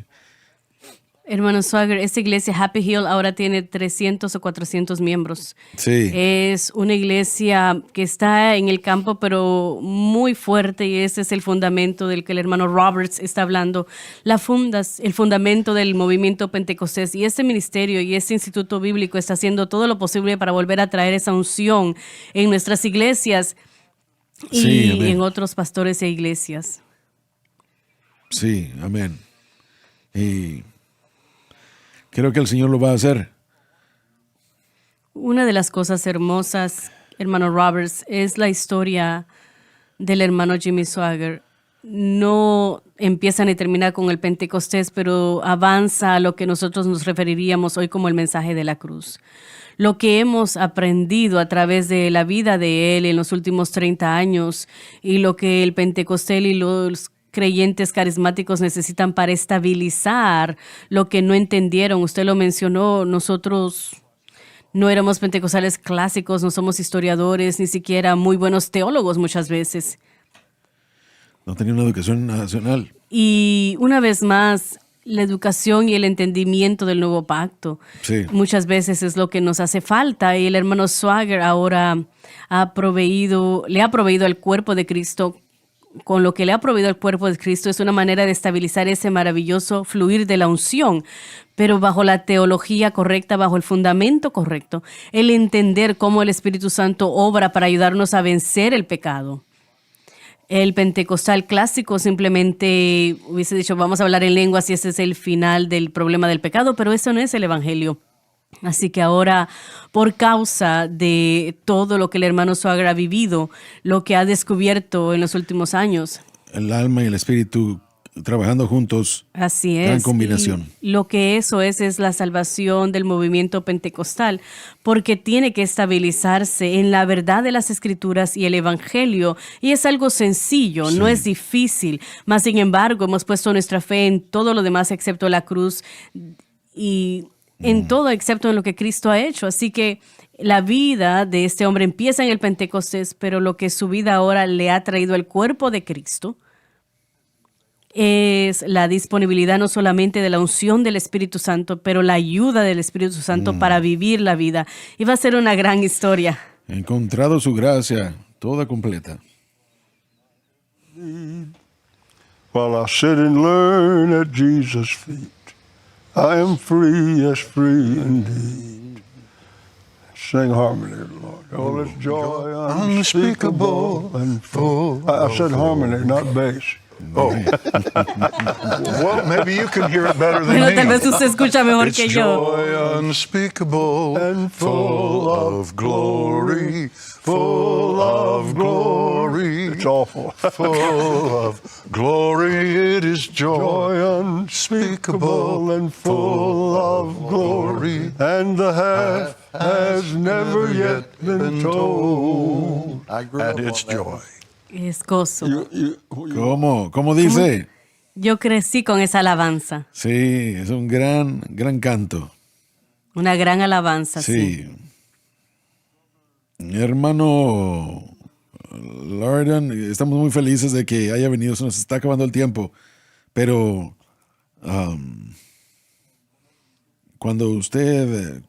[SPEAKER 3] Hermano Swagger, esta iglesia Happy Hill ahora tiene 300 o 400 miembros.
[SPEAKER 2] Sí.
[SPEAKER 3] Es una iglesia que está en el campo, pero muy fuerte, y ese es el fundamento del que el hermano Roberts está hablando. El fundamento del movimiento pentecostés. Y este ministerio y este instituto bíblico está haciendo todo lo posible para volver a traer esa unción en nuestras iglesias y
[SPEAKER 2] Sí, amén.
[SPEAKER 3] en otros pastores e iglesias.
[SPEAKER 2] Sí, amén. Y creo que el Señor lo va a hacer.
[SPEAKER 3] Una de las cosas hermosas, hermano Roberts, es la historia del hermano Jimmy Swagger. No empieza ni termina con el Pentecostés, pero avanza a lo que nosotros nos referiríamos hoy como el mensaje de la cruz. Lo que hemos aprendido a través de la vida de él en los últimos 30 años y lo que el Pentecostés y los creyentes carismáticos necesitan para estabilizar lo que no entendieron. Usted lo mencionó, nosotros no éramos pentecostales clásicos, no somos historiadores, ni siquiera muy buenos teólogos muchas veces.
[SPEAKER 2] No tenía una educación nacional.
[SPEAKER 3] Y una vez más, la educación y el entendimiento del nuevo pacto
[SPEAKER 2] Sí.
[SPEAKER 3] muchas veces es lo que nos hace falta. Y el hermano Swagger ahora le ha proveído al cuerpo de Cristo. Con lo que le ha proveído al cuerpo de Cristo es una manera de estabilizar ese maravilloso fluir de la unción, pero bajo la teología correcta, bajo el fundamento correcto, el entender cómo el Espíritu Santo obra para ayudarnos a vencer el pecado. El pentecostal clásico simplemente hubiese dicho, vamos a hablar en lenguas y ese es el final del problema del pecado, pero eso no es el evangelio. Así que ahora, por causa de todo lo que el hermano Swagger ha vivido, lo que ha descubierto en los últimos años.
[SPEAKER 2] El alma y el espíritu trabajando juntos.
[SPEAKER 3] Así es.
[SPEAKER 2] Gran combinación.
[SPEAKER 3] Y lo que eso es la salvación del movimiento pentecostal, porque tiene que estabilizarse en la verdad de las Escrituras y el Evangelio, y es algo sencillo, no es difícil. Más sin embargo, hemos puesto nuestra fe en todo lo demás excepto la cruz y en todo excepto en lo que Cristo ha hecho. Así que la vida de este hombre empieza en el Pentecostés, pero lo que su vida ahora le ha traído al cuerpo de Cristo es la disponibilidad no solamente de la unción del Espíritu Santo, pero la ayuda del Espíritu Santo para vivir la vida. Y va a ser una gran historia.
[SPEAKER 2] Encontrado su gracia, toda completa.
[SPEAKER 1] While I sit and learn at Jesus' feet, I am free, yes, free indeed. Sing harmony, Lord. Oh, it's joy unspeakable and full. I said harmony, not bass.
[SPEAKER 6] Oh. Well, maybe you can hear it better than
[SPEAKER 3] Bueno, tal vez
[SPEAKER 6] me.
[SPEAKER 3] usted escucha mejor
[SPEAKER 6] It's
[SPEAKER 3] que yo.
[SPEAKER 6] joy unspeakable and full of glory, full of glory.
[SPEAKER 1] It's awful.
[SPEAKER 6] Full of glory, it is joy unspeakable and full of glory.
[SPEAKER 1] And the half has never yet been told.
[SPEAKER 6] And it's joy.
[SPEAKER 3] Es gozo.
[SPEAKER 2] ¿Cómo dice?
[SPEAKER 3] Yo crecí con esa alabanza.
[SPEAKER 2] Sí, es un gran canto.
[SPEAKER 3] Una gran alabanza, sí.
[SPEAKER 2] Sí. Mi hermano Lordan, estamos muy felices de que haya venido. Se nos está acabando el tiempo. Pero cuando usted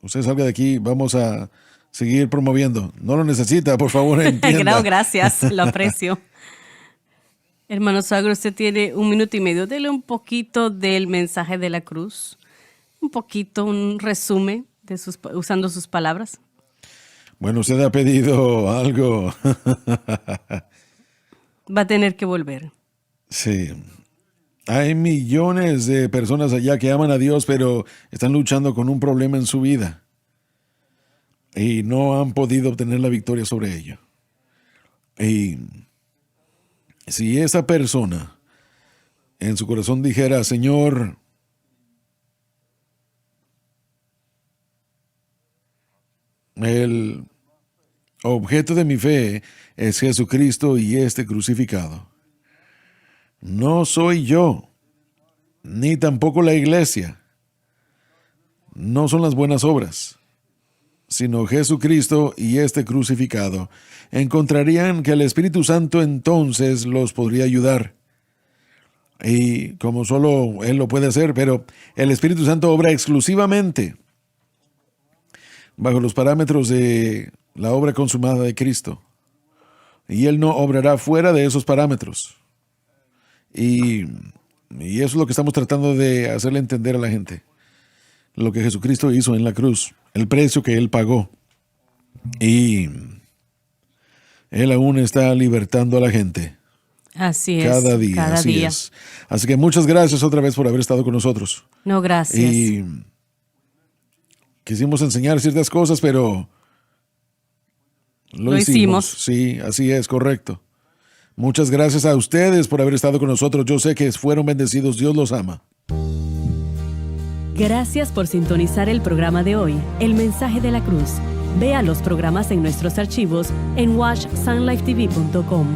[SPEAKER 2] salga de aquí, vamos a seguir promoviendo. No lo necesita, por favor, entienda.
[SPEAKER 3] Gracias, lo aprecio. Hermano Suegro, usted tiene 1 minuto y medio. Dele un poquito del mensaje de la cruz. Un poquito, un resumen usando sus palabras.
[SPEAKER 2] Bueno, usted ha pedido algo.
[SPEAKER 3] Va a tener que volver.
[SPEAKER 2] Sí. Hay millones de personas allá que aman a Dios, pero están luchando con un problema en su vida. Y no han podido obtener la victoria sobre ello. Y si esa persona en su corazón dijera, Señor, el objeto de mi fe es Jesucristo y este crucificado. No soy yo, ni tampoco la iglesia. No son las buenas obras, sino Jesucristo y este crucificado. Encontrarían que el Espíritu Santo entonces los podría ayudar. Y como solo Él lo puede hacer, pero el Espíritu Santo obra exclusivamente bajo los parámetros de la obra consumada de Cristo. Y Él no obrará fuera de esos parámetros. Y eso es lo que estamos tratando de hacerle entender a la gente. Lo que Jesucristo hizo en la cruz, el precio que Él pagó. Y Él aún está libertando a la gente.
[SPEAKER 3] Así es.
[SPEAKER 2] Cada día, así es. Así que muchas gracias otra vez por haber estado con nosotros.
[SPEAKER 3] No, gracias.
[SPEAKER 2] Y quisimos enseñar ciertas cosas, pero lo hicimos. Sí, así es, correcto. Muchas gracias a ustedes por haber estado con nosotros. Yo sé que fueron bendecidos. Dios los ama.
[SPEAKER 7] Gracias por sintonizar el programa de hoy, El Mensaje de la Cruz. Vea los programas en nuestros archivos en watchsunlifetv.com.